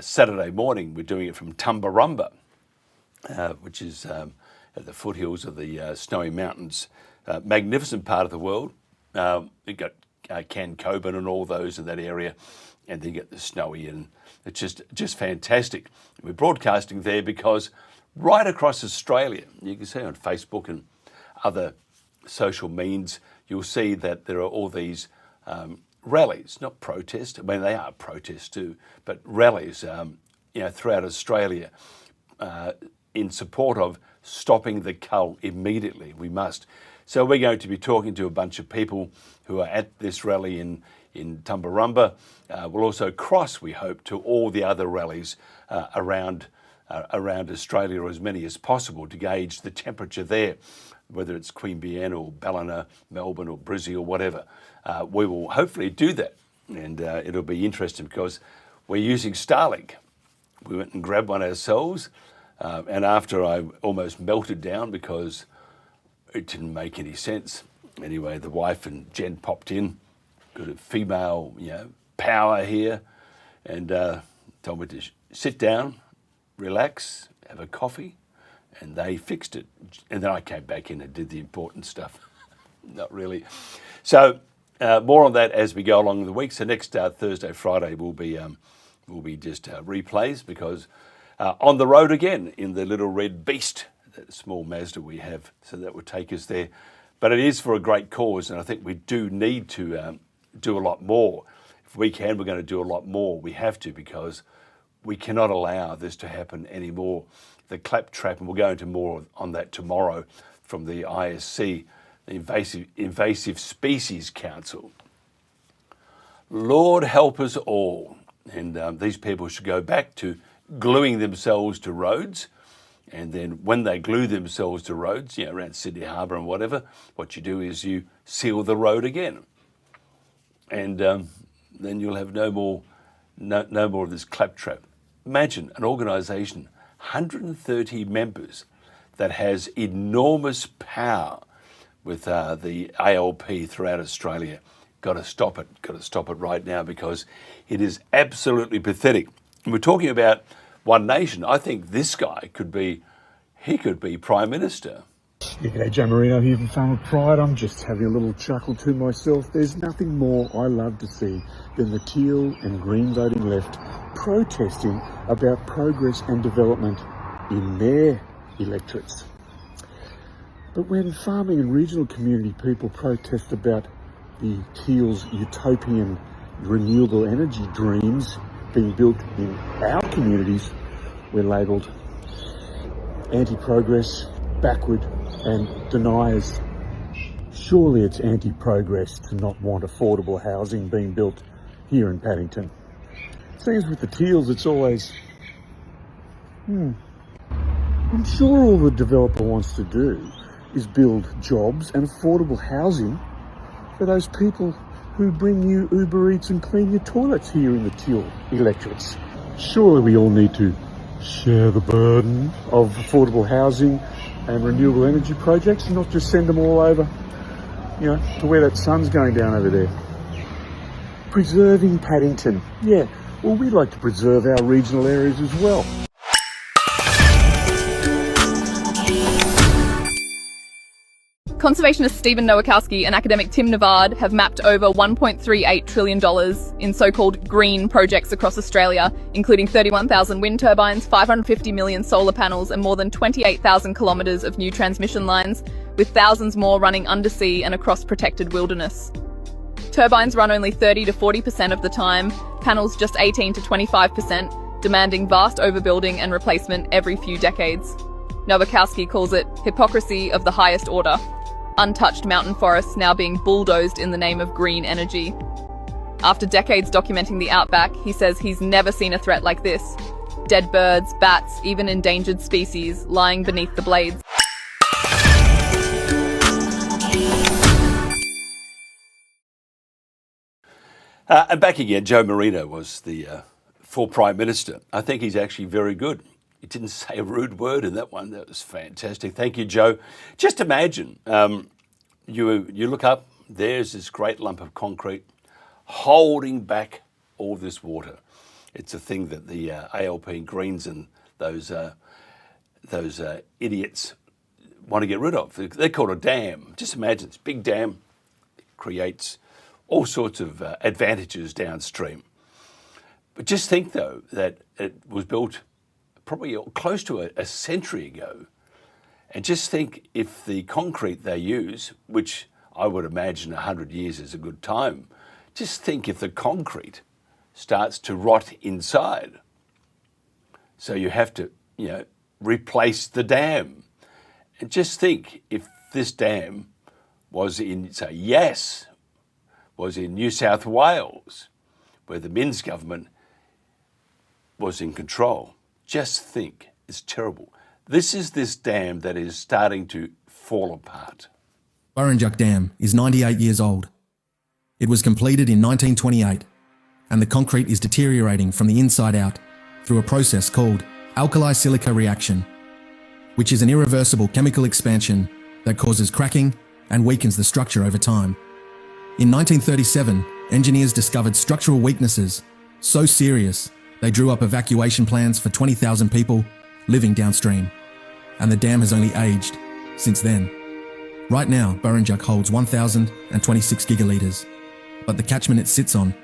Saturday morning, we're doing it from Tumbarumba, which is at the foothills of the Snowy Mountains. Magnificent part of the world. We've got Cancoban and all those in that area, and then you get the Snowy, and it's just fantastic. We're broadcasting there because right across Australia, you can see on Facebook and other social means, you'll see that there are all these rallies, not protests. I mean, they are protests too, but rallies, throughout Australia in support of stopping the cull immediately. We must. So we're going to be talking to a bunch of people who are at this rally in Tumbarumba. We'll also cross, we hope, to all the other rallies around Australia, or as many as possible, to gauge the temperature there, whether it's Queanbeyan or Ballina, Melbourne or Brizzy or whatever. We will hopefully do that, and it'll be interesting because we're using Starlink. We went and grabbed one ourselves, and after I almost melted down because it didn't make any sense. Anyway, the wife and Jen popped in, got a female, power here, and told me to sit down, relax, have a coffee, and they fixed it. And then I came back in and did the important stuff. Not really. So more on that as we go along the week. So next Thursday, Friday will be just replays, because on the road again in the little red beast, that small Mazda we have, so that would take us there. But it is for a great cause, and I think we do need to do a lot more. If we can, we're going to do a lot more. We have to, because we cannot allow this to happen anymore. The claptrap, and we'll go into more on that tomorrow from the ISC, the Invasive Species Council. Lord help us all. And these people should go back to gluing themselves to roads And then when they glue themselves to roads, around Sydney Harbour and whatever, what you do is you seal the road again. And then you'll have no more of this claptrap. Imagine an organisation, 130 members, that has enormous power with the ALP throughout Australia. Got to stop it. Got to stop it right now, because it is absolutely pathetic. And we're talking about One Nation. I think this guy could be Prime Minister. G'day, Joe Marino here from Farmer Pride. I'm just having a little chuckle to myself. There's nothing more I love to see than the teal and green voting left protesting about progress and development in their electorates. But when farming and regional community people protest about the teal's utopian renewable energy dreams being built in our communities, we're labelled anti-progress, backward and deniers. Surely it's anti-progress to not want affordable housing being built here in Paddington. Seems with the teals it's always, I'm sure all the developer wants to do is build jobs and affordable housing for those people who bring you Uber Eats and clean your toilets here in the teal electorates. Surely we all need to share the burden of affordable housing and renewable energy projects and not just send them all over, to where that sun's going down over there. Preserving Paddington. Yeah, well, we like to preserve our regional areas as well. Conservationist Stephen Nowakowski and academic Tim Navard have mapped over $1.38 trillion in so-called green projects across Australia, including 31,000 wind turbines, 550 million solar panels, and more than 28,000 kilometres of new transmission lines, with thousands more running undersea and across protected wilderness. Turbines run only 30 to 40% of the time, panels just 18 to 25%, demanding vast overbuilding and replacement every few decades. Nowakowski calls it hypocrisy of the highest order. Untouched mountain forests now being bulldozed in the name of green energy. After decades documenting the outback, he says he's never seen a threat like this. Dead birds, bats, even endangered species lying beneath the blades. And back again, Joe Marino was the full Prime Minister. I think he's actually very good. He didn't say a rude word in that one. That was fantastic. Thank you, Joe. Just imagine, you look up, there's this great lump of concrete holding back all this water. It's a thing that the ALP Greens and those idiots want to get rid of. They're called a dam. Just imagine this big dam creates all sorts of advantages downstream. But just think, though, that it was built probably close to a century ago. And just think if the concrete they use, which I would imagine 100 years is a good time, just think if the concrete starts to rot inside. So you have to, replace the dam. And just think if this dam was in, say, Yass, was in New South Wales, where the Minns government was in control. Just think, it's terrible. This is this dam that is starting to fall apart. Burrinjuck Dam is 98 years old. It was completed in 1928, and the concrete is deteriorating from the inside out through a process called alkali silica reaction, which is an irreversible chemical expansion that causes cracking and weakens the structure over time. In 1937, engineers discovered structural weaknesses so serious they drew up evacuation plans for 20,000 people living downstream, and the dam has only aged since then. Right now, Burrinjuck holds 1,026 gigalitres, but the catchment it sits on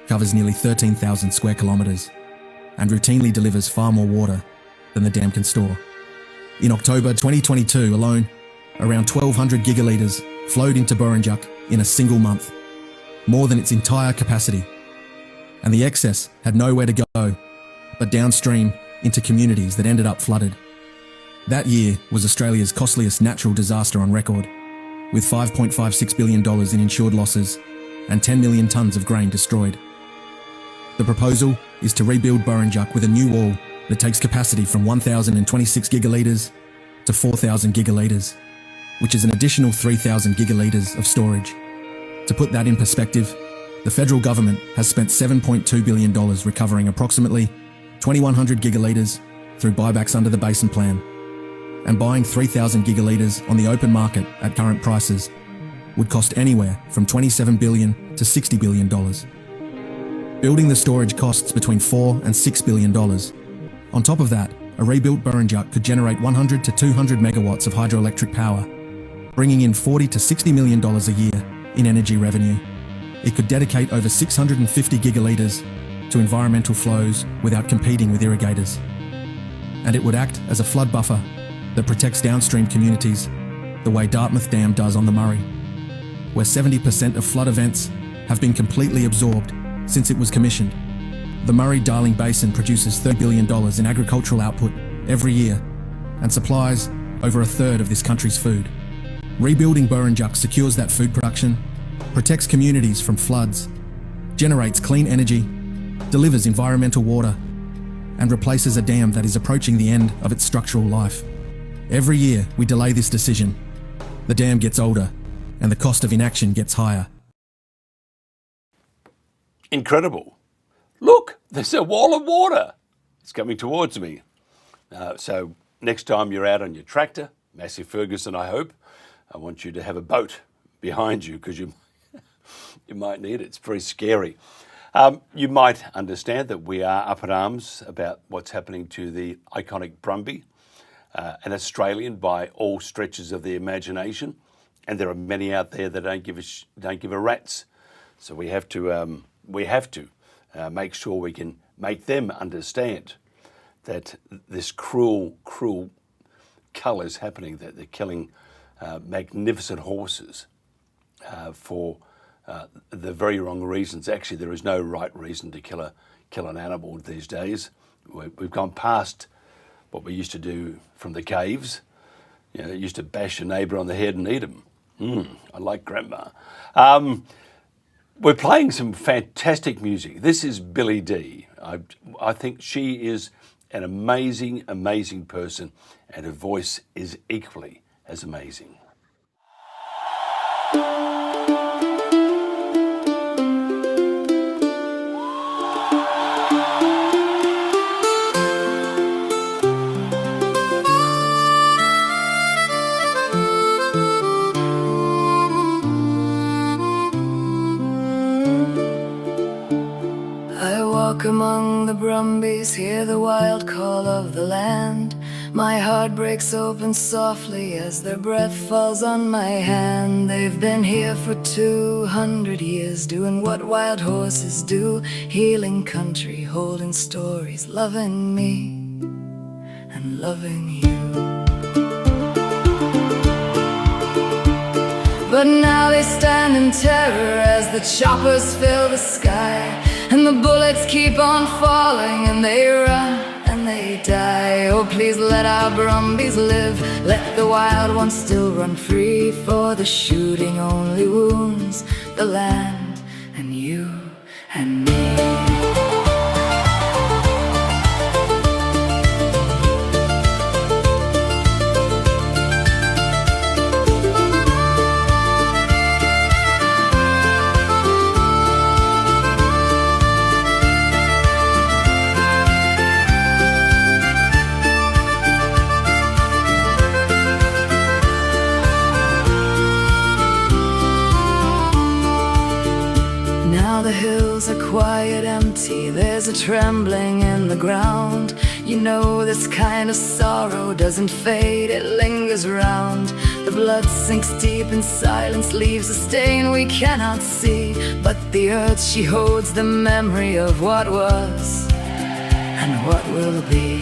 covers nearly 13,000 square kilometres and routinely delivers far more water than the dam can store. In October 2022 alone, around 1,200 gigalitres flowed into Burrinjuck in a single month, more than its entire capacity. And the excess had nowhere to go but downstream into communities that ended up flooded. That year was Australia's costliest natural disaster on record, with $5.56 billion in insured losses and 10 million tonnes of grain destroyed. The proposal is to rebuild Burrinjuck with a new wall that takes capacity from 1,026 gigalitres to 4,000 gigalitres, which is an additional 3,000 gigalitres of storage. To put that in perspective, the federal government has spent $7.2 billion recovering approximately 2,100 gigalitres through buybacks under the Basin Plan, and buying 3,000 gigalitres on the open market at current prices would cost anywhere from $27 billion to $60 billion. Building the storage costs between $4 and $6 billion. On top of that, a rebuilt Burrinjuck could generate 100 to 200 megawatts of hydroelectric power, bringing in $40 to $60 million a year in energy revenue. It could dedicate over 650 gigalitres to environmental flows without competing with irrigators. And it would act as a flood buffer that protects downstream communities the way Dartmouth Dam does on the Murray, where 70% of flood events have been completely absorbed since it was commissioned. The Murray-Darling Basin produces $30 billion in agricultural output every year and supplies over a third of this country's food. Rebuilding Burrinjuck secures that food production, protects communities from floods, generates clean energy, delivers environmental water, and replaces a dam that is approaching the end of its structural life. Every year we delay this decision, the dam gets older and the cost of inaction gets higher. Incredible. Look, there's a wall of water. It's coming towards me. So next time you're out on your tractor, Massey Ferguson, I hope, I want you to have a boat behind you because you might need it. It's very scary. You might understand that we are up in arms about what's happening to the iconic Brumby, an Australian by all stretches of the imagination, and there are many out there that don't give a rat's. So we have to make sure we can make them understand that this cruel cull is happening, that they're killing magnificent horses for the very wrong reasons. Actually, there is no right reason to kill an animal these days. We've gone past what we used to do from the caves. You used to bash a neighbour on the head and eat him. I like Grandma. We're playing some fantastic music. This is Billy D. I think she is an amazing, amazing person, and her voice is equally as amazing. Among the Brumbies, hear the wild call of the land. My heart breaks open softly as their breath falls on my hand. They've been here for 200 years, doing what wild horses do, healing country, holding stories, loving me and loving you. But now they stand in terror as the choppers fill the sky, and the bullets keep on falling, and they run and they die. Oh, please let our Brumbies live, let the wild ones still run free, for the shooting only wounds the land and you and me. The hills are quiet, empty, there's a trembling in the ground. You know this kind of sorrow doesn't fade, it lingers round. The blood sinks deep in silence, leaves a stain we cannot see, but the earth, she holds the memory of what was and what will be.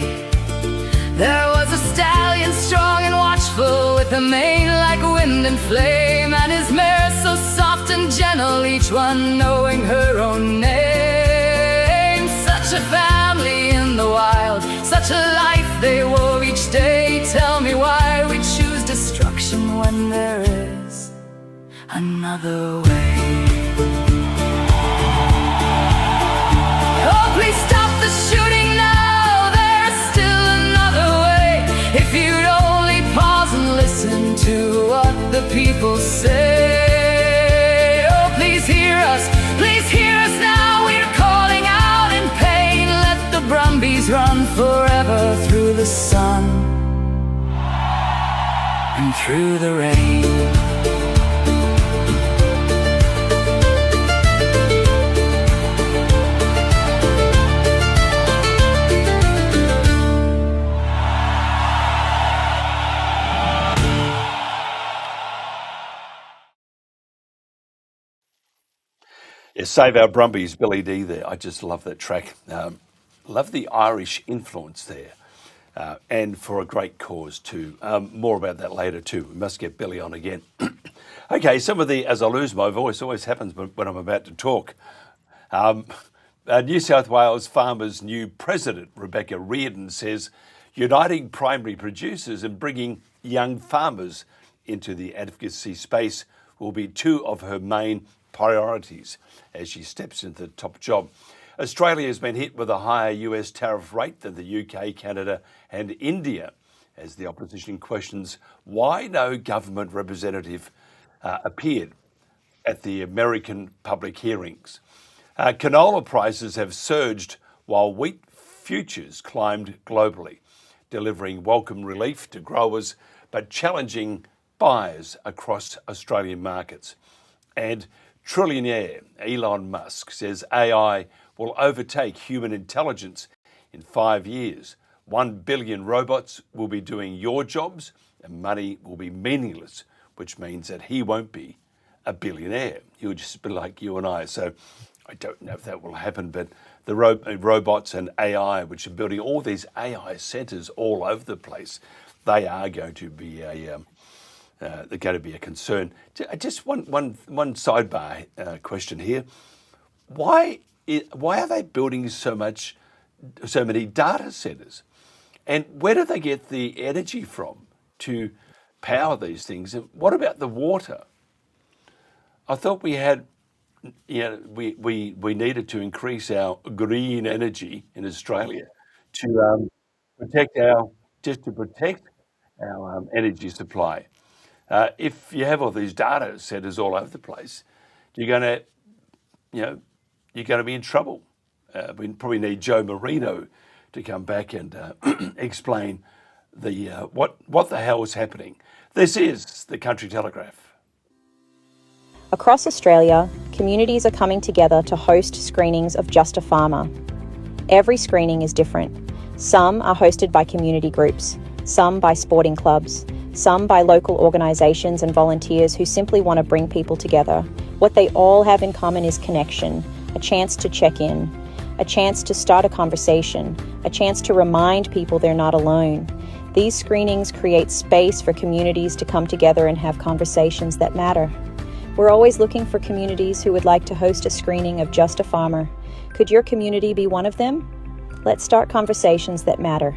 There was a stallion strong and watchful, with a mane like wind and flame, and his mare so soft and gentle, each one knowing her own name. Such a family in the wild, such a life they wore each day. Tell me why we choose destruction when there is another way. Oh, please stop the shooting now, there are trees run forever through the sun and through the rain. Yeah, Save Our Brumbies, Billy D there. I just love that track. Love the Irish influence there. And for a great cause too. More about that later too. We must get Billy on again. Okay, some of the, as I lose my voice, always happens when I'm about to talk. New South Wales Farmers' new president, Rebecca Reardon, says uniting primary producers and bringing young farmers into the advocacy space will be two of her main priorities as she steps into the top job. Australia has been hit with a higher US tariff rate than the UK, Canada and India, as the opposition questions why no government representative appeared at the American public hearings. Canola prices have surged while wheat futures climbed globally, delivering welcome relief to growers but challenging buyers across Australian markets. And trillionaire Elon Musk says AI will overtake human intelligence in 5 years. 1 billion robots will be doing your jobs and money will be meaningless, which means that he won't be a billionaire. He'll just be like you and I. So I don't know if that will happen, but the robots and AI, which are building all these AI centres all over the place, they are going to be they're going to be a concern. Just one sidebar question here: Why are they building so many data centres, and where do they get the energy from to power these things? And what about the water? I thought we had, we needed to increase our green energy in Australia to protect our energy supply. If you have all these data centers all over the place, you're going to be in trouble. We probably need Joe Marino to come back and explain the what the hell is happening. This is the Country Telegraph. Across Australia, communities are coming together to host screenings of Just a Farmer. Every screening is different. Some are hosted by community groups, some by sporting clubs, some by local organisations and volunteers who simply want to bring people together. What they all have in common is connection, a chance to check in, a chance to start a conversation, a chance to remind people they're not alone. These screenings create space for communities to come together and have conversations that matter. We're always looking for communities who would like to host a screening of Just a Farmer. Could your community be one of them? Let's start conversations that matter.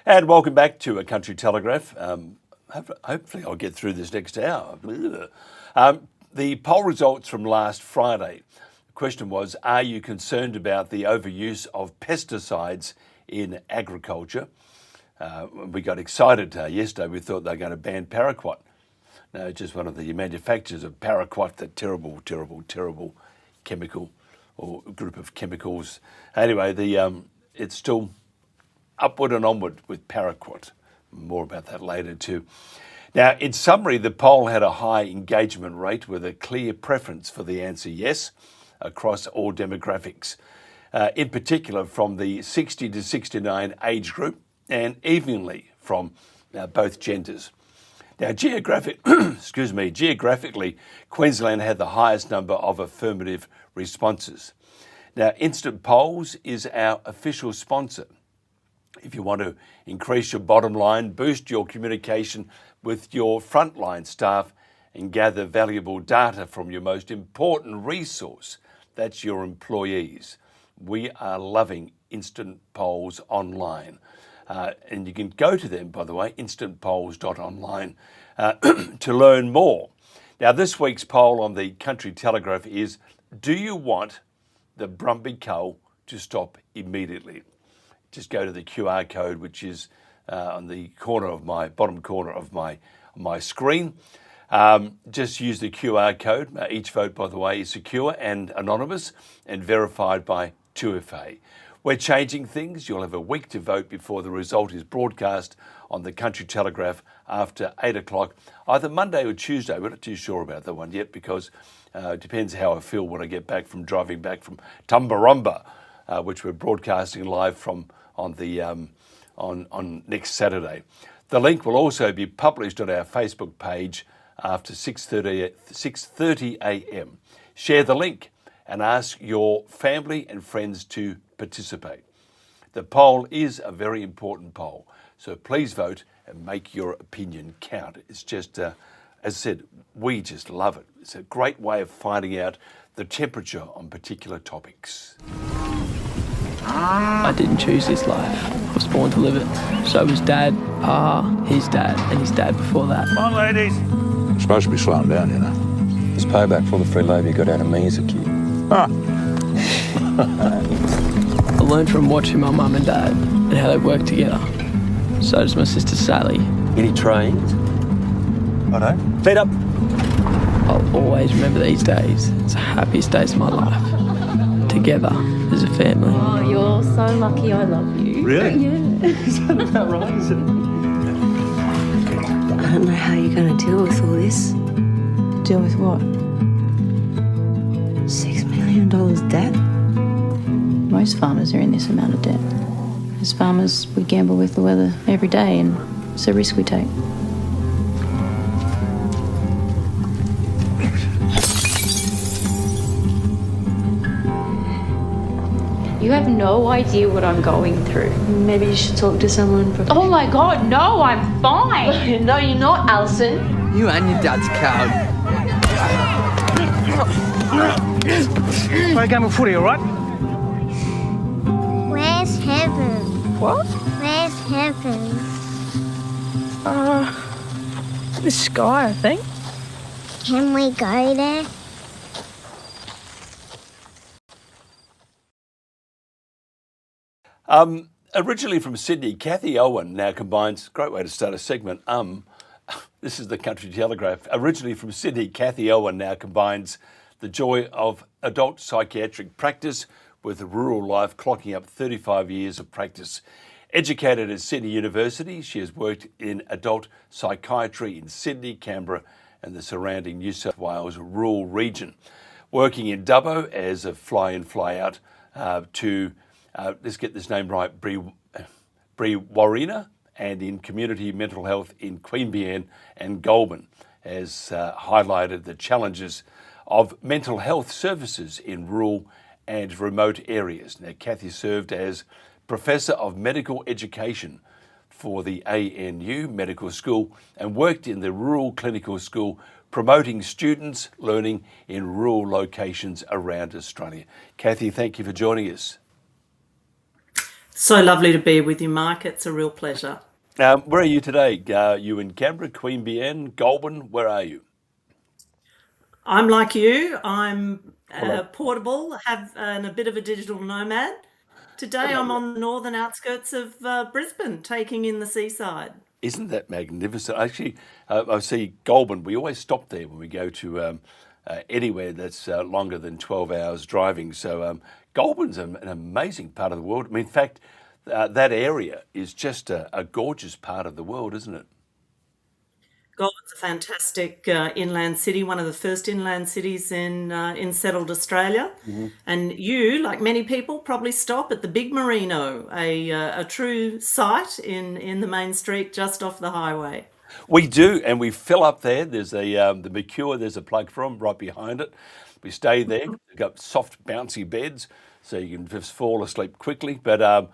And welcome back to a Country Telegraph. Hopefully I'll get through this next hour. The poll results from last Friday. The question was, are you concerned about the overuse of pesticides in agriculture? We got excited yesterday. We thought they were going to ban paraquat. No, just one of the manufacturers of paraquat, that terrible, terrible, terrible chemical or group of chemicals. Anyway, it's still upward and onward with paraquat. More about that later too. Now, in summary, the poll had a high engagement rate with a clear preference for the answer yes across all demographics, in particular from the 60 to 69 age group and evenly from both genders. Now, geographically, Queensland had the highest number of affirmative responses. Now, Instant Polls is our official sponsor. If you want to increase your bottom line, boost your communication with your frontline staff and gather valuable data from your most important resource, that's your employees. We are loving Instantpolls.online. And you can go to them, by the way, Instantpolls.online, to learn more. Now, this week's poll on the Country Telegraph is, do you want the Brumby cull to stop immediately. Just go to the QR code, which is on the bottom corner of my screen. Just use the QR code. Each vote, by the way, is secure and anonymous and verified by 2FA. We're changing things. You'll have a week to vote before the result is broadcast on the Country Telegraph after 8 o'clock, either Monday or Tuesday. We're not too sure about that one yet because it depends how I feel when I get back from driving back from Tumbarumba, which we're broadcasting live from on next Saturday. The link will also be published on our Facebook page after 6:30 a.m. Share the link and ask your family and friends to participate. The poll is a very important poll, so please vote and make your opinion count. It's just, as I said, we just love it. It's a great way of finding out the temperature on particular topics. I didn't choose this life. I was born to live it. So was Dad, his dad, and his dad before that. Come on, ladies. You're supposed to be slowing down, you know. It's payback for all the free labour you got out of me as a kid. I learned from watching my mum and dad and how they work together. So does my sister Sally. Any trains? I don't. Feet up. I'll always remember these days. It's the happiest days of my life. Together as a family. Oh, you're so lucky I love you. Really? Yeah. Is that about right, is it? I don't know how you're going to deal with all this. Deal with what? $6 million debt? Most farmers are in this amount of debt. As farmers, we gamble with the weather every day, and it's a risk we take. You have no idea what I'm going through. Maybe you should talk to someone. Oh my God, no, I'm fine. No, you're not, Alison. You and your dad's coward. Play a game of footy, all right? Where's heaven? What? Where's heaven? The sky, I think. Can we go there? Originally from Sydney, Kathy Owen now combines, great way to start a segment, this is the Country Telegraph. Originally from Sydney, Kathy Owen now combines the joy of adult psychiatric practice with rural life, clocking up 35 years of practice. Educated at Sydney University, she has worked in adult psychiatry in Sydney, Canberra and the surrounding New South Wales rural region. Working in Dubbo as a fly-in, fly-out to let's get this name right, Brewarrina, and in community mental health in Queanbeyan and Goulburn, has highlighted the challenges of mental health services in rural and remote areas. Now, Kathy served as Professor of Medical Education for the ANU Medical School and worked in the Rural Clinical School, promoting students learning in rural locations around Australia. Kathy, thank you for joining us. So lovely to be with you, Mark. It's a real pleasure. Where are you today? You in Canberra, Queanbeyan, Goulburn? Where are you? I'm like you. I'm portable, and a bit of a digital nomad. Today I'm on the northern outskirts of Brisbane, taking in the seaside. Isn't that magnificent? Actually, I see Goulburn. We always stop there when we go to anywhere that's longer than 12 hours driving. So Goulburn's an amazing part of the world. I mean, in fact, that area is just a gorgeous part of the world, isn't it? Goulburn's a fantastic inland city, one of the first inland cities in settled Australia. Mm-hmm. And you, like many people, probably stop at the Big Merino, a true site in the main street just off the highway. We do, and we fill up there. There's the Mercure, there's a plug for them right behind it. We stay there. We've got soft, bouncy beds, so you can just fall asleep quickly. But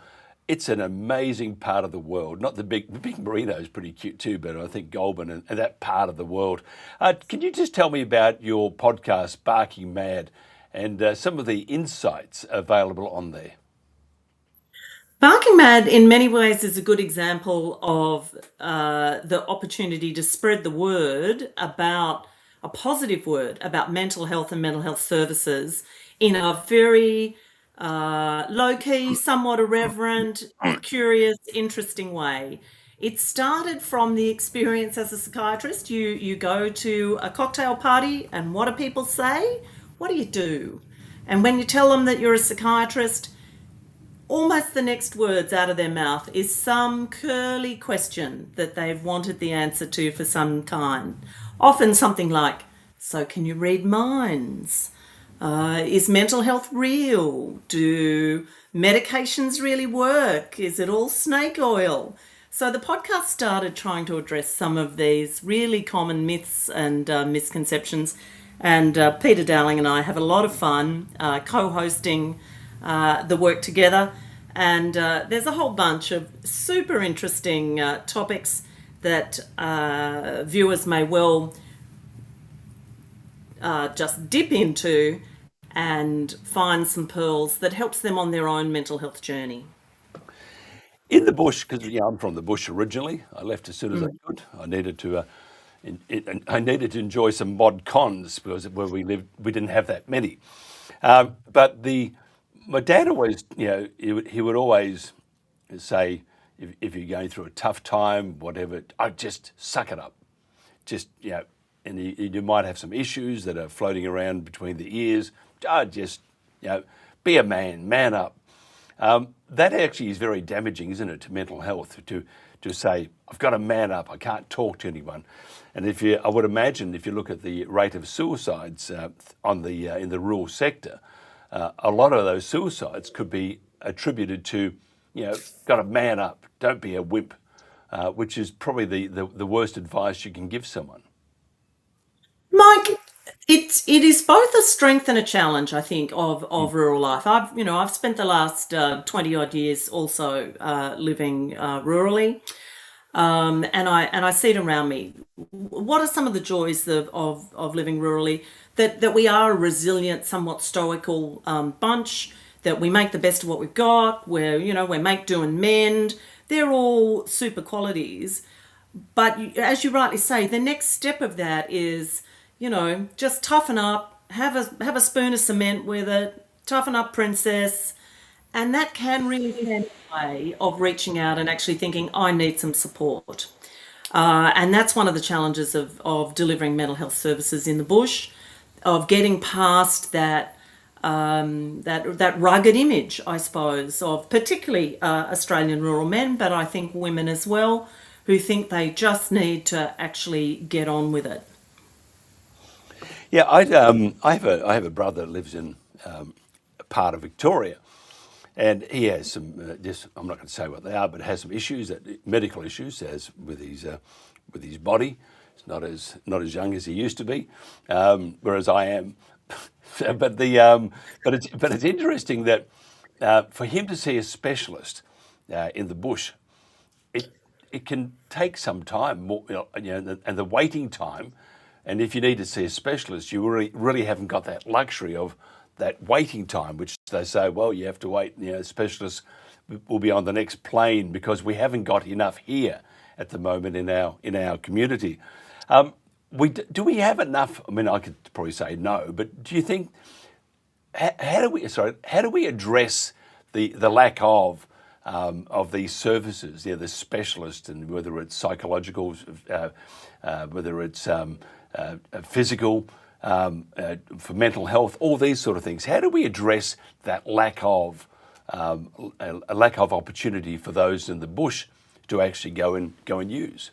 it's an amazing part of the world. Not the Big Merino is pretty cute too, but I think Goulburn and that part of the world. Can you just tell me about your podcast, Barking Mad, and some of the insights available on there? Barking Mad, in many ways, is a good example of the opportunity to spread the word about a positive word about mental health and mental health services in a very low-key, somewhat irreverent, curious, interesting way. It started from the experience as a psychiatrist. You go to a cocktail party, and what do people say? What do you do? And when you tell them that you're a psychiatrist, almost the next words out of their mouth is some curly question that they've wanted the answer to for some time. Often something like, so can you read minds? Is mental health real? Do medications really work? Is it all snake oil? So the podcast started trying to address some of these really common myths and misconceptions. And Peter Dowling and I have a lot of fun co-hosting the work together. And there's a whole bunch of super interesting topics that viewers may well just dip into and find some pearls that helps them on their own mental health journey. In the bush, because I'm from the bush originally, I left as soon as I could. I needed to enjoy some mod cons because where we lived, we didn't have that many. But my dad always, he would always say, if you're going through a tough time, whatever, just suck it up. Just, and you might have some issues that are floating around between the ears. Just, be a man up. That actually is very damaging, isn't it, to mental health, to say, I've got to man up, I can't talk to anyone. And I would imagine if you look at the rate of suicides in the rural sector, a lot of those suicides could be attributed to, got to man up, don't be a wimp, which is probably the worst advice you can give someone. Mike, it is both a strength and a challenge, I think, of rural life. I've spent the last 20 odd years also living rurally, and I see it around me. What are some of the joys of living rurally? That we are a resilient, somewhat stoical bunch. That we make the best of what we've got. We make do and mend. They're all super qualities. But as you rightly say, the next step of that is, just toughen up, have a spoon of cement with it, toughen up, princess. And that can really be a way of reaching out and actually thinking, I need some support. And that's one of the challenges of delivering mental health services in the bush, of getting past that rugged image, I suppose, of particularly Australian rural men, but I think women as well, who think they just need to actually get on with it. Yeah, I have a brother that lives in a part of Victoria, and he has some. I'm not going to say what they are, but has some issues, medical issues, as with his body. He's not as young as he used to be, whereas I am. But it's interesting that for him to see a specialist in the bush, it can take some time, and the waiting time. And if you need to see a specialist, you really haven't got that luxury of that waiting time, which they say, well, you have to wait. Specialists will be on the next plane because we haven't got enough here at the moment in our community. Do we have enough? I mean, I could probably say no, but do you think? How do we address the lack of these services? The specialists, and whether it's psychological, whether it's physical, for mental health, all these sort of things. How do we address that lack of a lack of opportunity for those in the bush to actually go and use?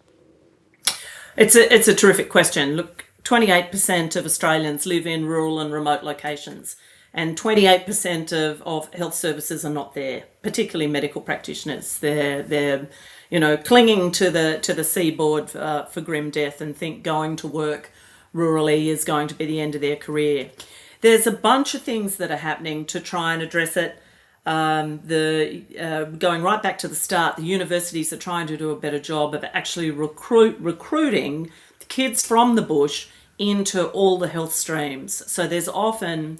It's a terrific question. Look, 28% of Australians live in rural and remote locations, and 28% of health services are not there, particularly medical practitioners. They're clinging to the seaboard for grim death and think going to work rurally is going to be the end of their career. There's a bunch of things that are happening to try and address it. Going right back to the start, the universities are trying to do a better job of actually recruiting kids from the bush into all the health streams. So there's often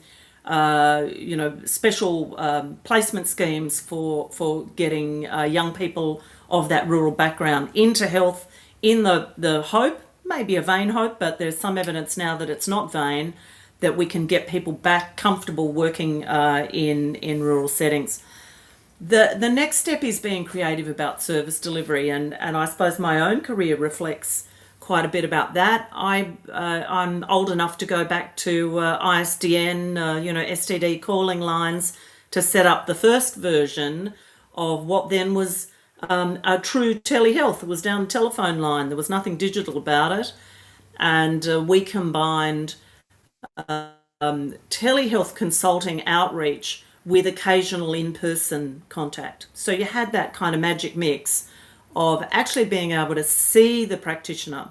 special placement schemes for getting young people of that rural background into health, in the hope, maybe a vain hope, but there's some evidence now that it's not vain, that we can get people back comfortable working in rural settings. The next step is being creative about service delivery, and I suppose my own career reflects quite a bit about that. I'm old enough to go back to ISDN, STD calling lines to set up the first version of what then was a true telehealth. It was down a telephone line. There was nothing digital about it. And we combined telehealth consulting outreach with occasional in-person contact. So you had that kind of magic mix of actually being able to see the practitioner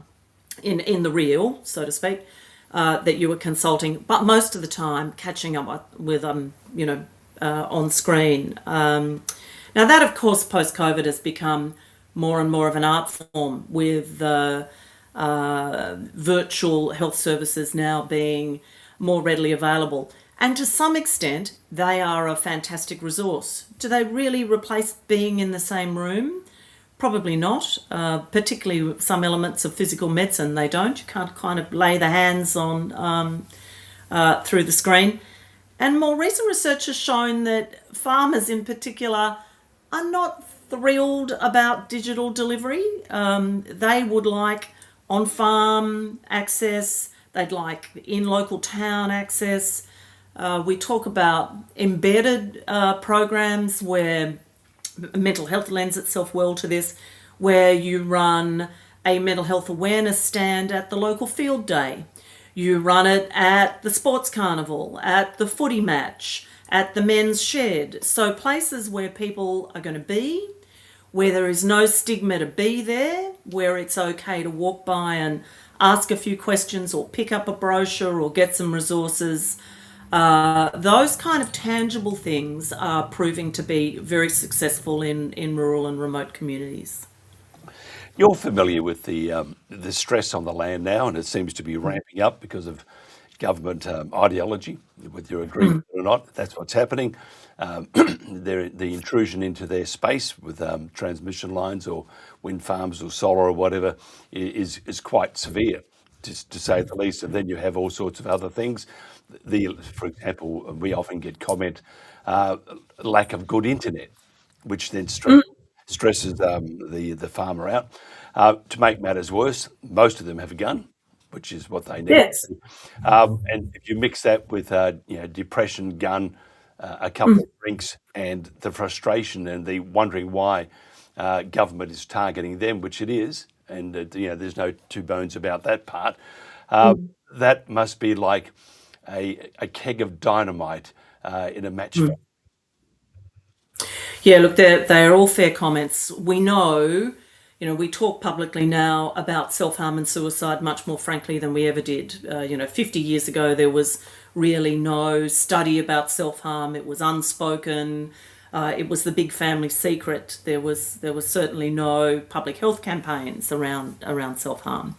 in the real, so to speak, that you were consulting, but most of the time catching up with on screen. Now that, of course, post-COVID has become more and more of an art form, with virtual health services now being more readily available. And to some extent, they are a fantastic resource. Do they really replace being in the same room? Probably not, particularly some elements of physical medicine, they don't. You can't kind of lay the hands on through the screen. And more recent research has shown that farmers in particular are not thrilled about digital delivery. They would like on-farm access, they'd like in-local town access. We talk about embedded programs where mental health lends itself well to this, where you run a mental health awareness stand at the local field day. You run it at the sports carnival, at the footy match, at the men's shed. So places where people are going to be, where there is no stigma to be there, where it's okay to walk by and ask a few questions or pick up a brochure or get some resources. Those kind of tangible things are proving to be very successful in rural and remote communities. You're familiar with the stress on the land now, and it seems to be ramping up because of government ideology, whether you agree with it or not. That's what's happening. The intrusion into their space with transmission lines or wind farms or solar or whatever is quite severe, to say the least. And then you have all sorts of other things. For example, we often get comment, lack of good internet, which then stresses the farmer out. To make matters worse, most of them have a gun, which is what they need. Yes. And if you mix that with depression, gun, a couple of drinks, and the frustration and the wondering why government is targeting them, which it is, and there's no two bones about that part. That must be like a keg of dynamite in a match. Yeah, look, they're all fair comments. We know, we talk publicly now about self-harm and suicide much more frankly than we ever did. 50 years ago, there was really no study about self-harm. It was unspoken. It was the big family secret. There was certainly no public health campaigns around self-harm.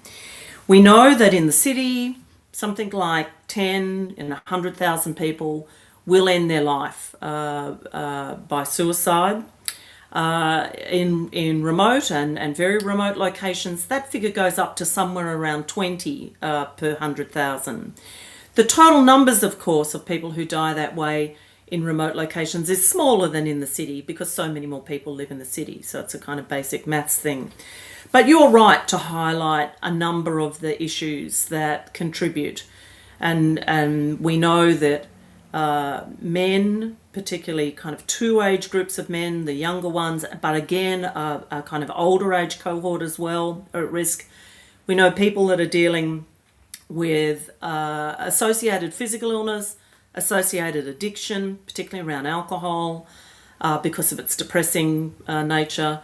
We know that in the city, something like 10 in 100,000 people will end their life by suicide. In remote and very remote locations, that figure goes up to somewhere around 20 per 100,000. The total numbers, of course, of people who die that way in remote locations is smaller than in the city because so many more people live in the city. So it's a kind of basic maths thing. But you're right to highlight a number of the issues that contribute. And we know that men, particularly kind of two age groups of men, the younger ones, but again, a kind of older age cohort as well are at risk. We know people that are dealing with associated physical illness, associated addiction, particularly around alcohol, because of its depressing nature.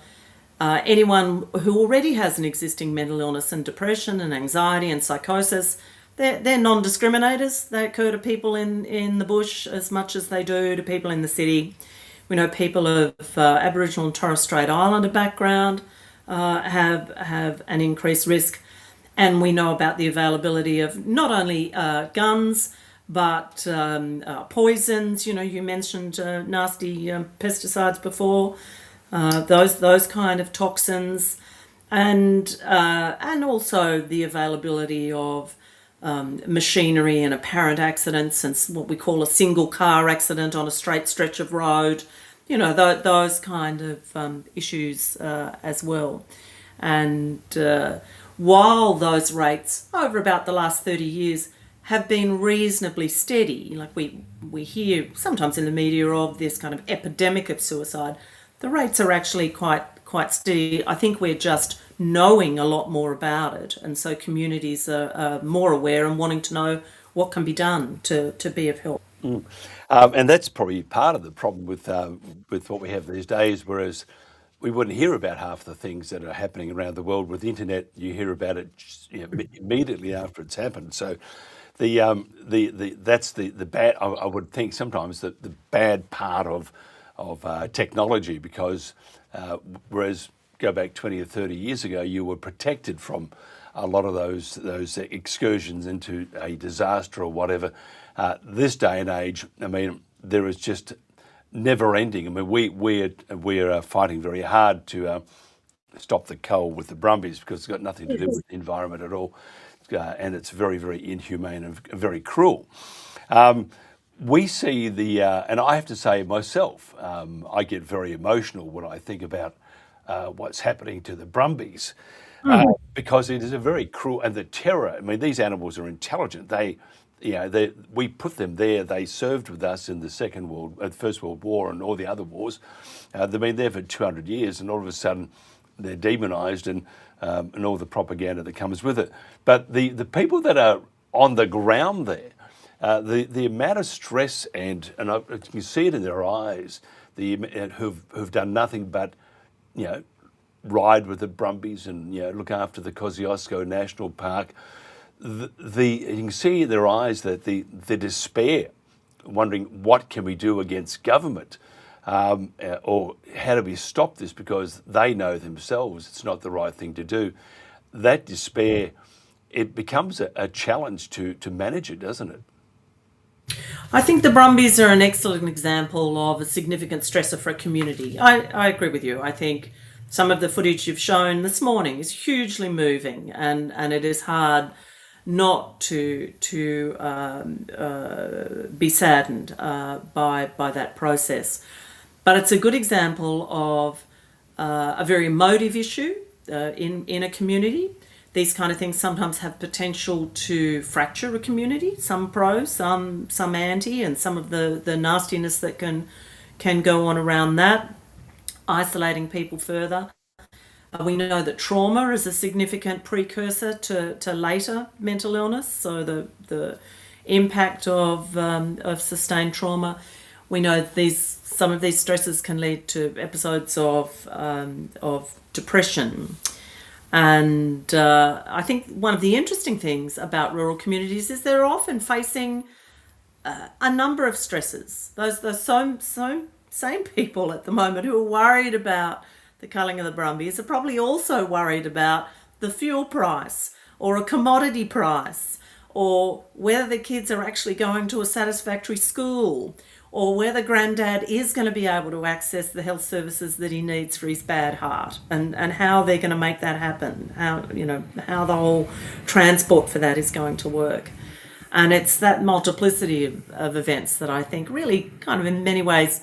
Anyone who already has an existing mental illness and depression and anxiety and psychosis, they're non-discriminators. They occur to people in the bush as much as they do to people in the city. We know people of Aboriginal and Torres Strait Islander background have an increased risk. And we know about the availability of not only guns, but poisons. You mentioned nasty pesticides before. Those kind of toxins. and also the availability of machinery and apparent accidents, and what we call a single car accident on a straight stretch of road, those kind of issues as well. And while those rates over about the last 30 years have been reasonably steady, like we hear sometimes in the media of this kind of epidemic of suicide, the rates are actually quite steady. I think we're just knowing a lot more about it, and so communities are more aware and wanting to know what can be done to be of help. And that's probably part of the problem with what we have these days, whereas we wouldn't hear about half the things that are happening around the world. With the internet, you hear about it immediately after it's happened. So that's the bad. I would think sometimes that the bad part of technology, because whereas go back 20 or 30 years ago, you were protected from a lot of those excursions into a disaster or whatever. This day and age, I mean, there is just never ending. I mean, we're fighting very hard to stop the cull with the Brumbies, because it's got nothing to do with the environment at all, and it's very, very inhumane and very cruel. We see and I have to say myself, I get very emotional when I think about what's happening to the Brumbies, because it is a very cruel, and the terror. I mean, these animals are intelligent. We put them there. They served with us in the First World War and all the other wars. They've been there for 200 years, and all of a sudden they're demonised, and all the propaganda that comes with it. But the people that are on the ground there, the amount of stress and I can see it in their eyes, who've done nothing but ride with the Brumbies and look after the Kosciuszko National Park. You can see in their eyes that the despair, wondering what can we do against government, or how do we stop this, because they know themselves it's not the right thing to do. That despair, it becomes a challenge to manage it, doesn't it? I think the Brumbies are an excellent example of a significant stressor for a community. I agree with you. I think some of the footage you've shown this morning is hugely moving, and it is hard not to be saddened by that process. But it's a good example of a very emotive issue in a community. These kind of things sometimes have potential to fracture a community, some pro, some anti, and some of the nastiness that can go on around that, isolating people further. We know that trauma is a significant precursor to later mental illness, so the impact of sustained trauma. We know some of these stresses can lead to episodes of depression. And I think one of the interesting things about rural communities is they're often facing a number of stresses. Those same people at the moment who are worried about the culling of the Brumbies are probably also worried about the fuel price or a commodity price, or whether the kids are actually going to a satisfactory school, or whether granddad is going to be able to access the health services that he needs for his bad heart, and how they're going to make that happen, how the whole transport for that is going to work. And it's that multiplicity of events that I think really kind of in many ways,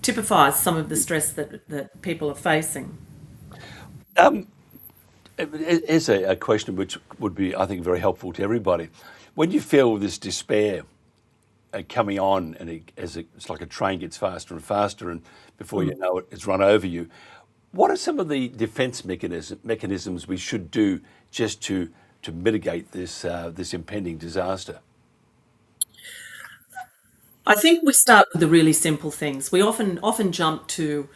typifies some of the stress that people are facing. Here's a question which would be, I think, very helpful to everybody. When you feel this despair coming on, and it's like a train gets faster and faster, and before you know it, it's run over you, what are some of the defence mechanisms we should do just to mitigate this impending disaster? I think we start with the really simple things. We often jump to,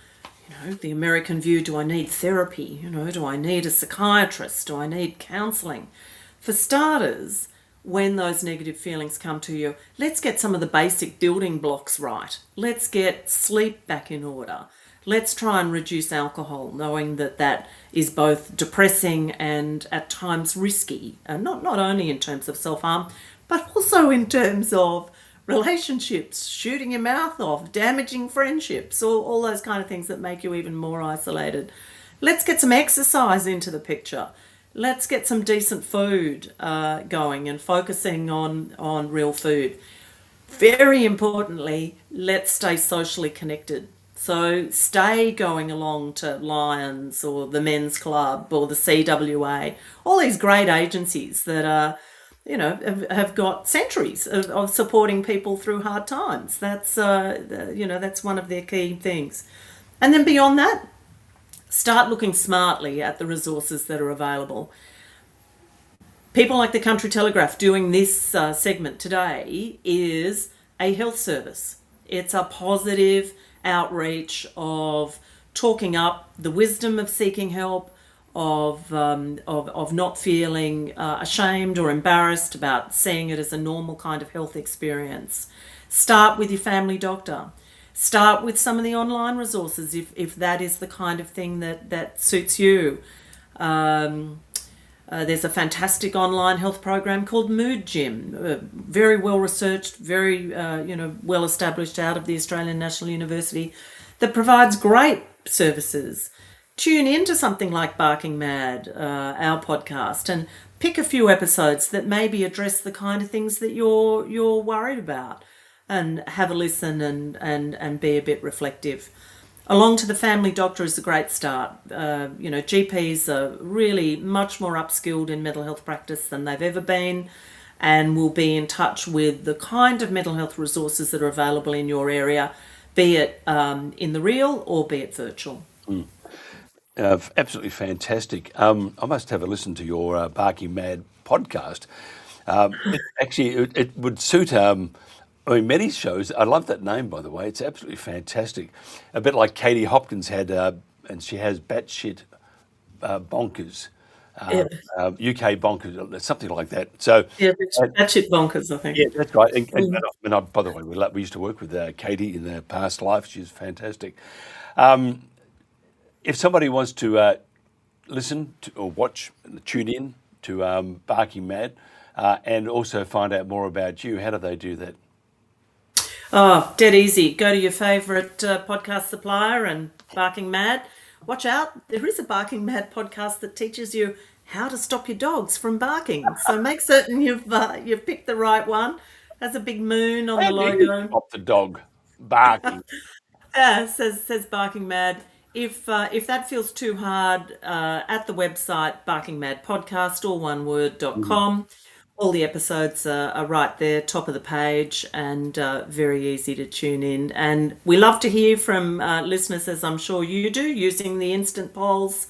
the American view. Do I need therapy? Do I need a psychiatrist? Do I need counselling? For starters, when those negative feelings come to you, let's get some of the basic building blocks right. Let's get sleep back in order. Let's try and reduce alcohol, knowing that is both depressing and at times risky, and not only in terms of self-harm, but also in terms of relationships, shooting your mouth off, damaging friendships, all those kind of things that make you even more isolated. Let's get some exercise into the picture. Let's get some decent food going and focusing on real food. Very importantly, let's stay socially connected. So stay going along to Lions or the Men's Club or the CWA, all these great agencies that are, have got centuries of supporting people through hard times. That's, that's one of their key things. And then beyond that, start looking smartly at the resources that are available. People like the Country Telegraph doing this segment today is a health service. It's a positive outreach of talking up the wisdom of seeking help, of not feeling ashamed or embarrassed about seeing it as a normal kind of health experience. Start with your family doctor. Start with some of the online resources if that is the kind of thing that suits you. There's a fantastic online health program called Mood Gym, very well researched, very well established out of the Australian National University, that provides great services. Tune into something like Barking Mad, our podcast, and pick a few episodes that maybe address the kind of things that you're worried about, and have a listen and be a bit reflective. Along to the family doctor is a great start. GPs are really much more upskilled in mental health practice than they've ever been, and will be in touch with the kind of mental health resources that are available in your area, be it in the real or be it virtual. Absolutely fantastic. I must have a listen to your Barking Mad podcast. It would suit... many shows. I love that name, by the way. It's absolutely fantastic. A bit like Katie Hopkins had, and she has batshit bonkers, UK bonkers, something like that. So batshit bonkers, I think. Yeah, that's right. And by the way, we used to work with Katie in the past life. She's fantastic. If somebody wants to listen to, or watch, tune in to Barking Mad, and also find out more about you, how do they do that? Oh, dead easy. Go to your favourite podcast supplier and Barking Mad. Watch out, there is a Barking Mad podcast that teaches you how to stop your dogs from barking. So make certain you've picked the right one. Has a big moon on the logo. Stop the dog barking. Says Barking Mad. If that feels too hard, at the website Barking Mad Podcast, all one word.com. All the episodes are right there, top of the page, and very easy to tune in. And we love to hear from listeners, as I'm sure you do, using the instant polls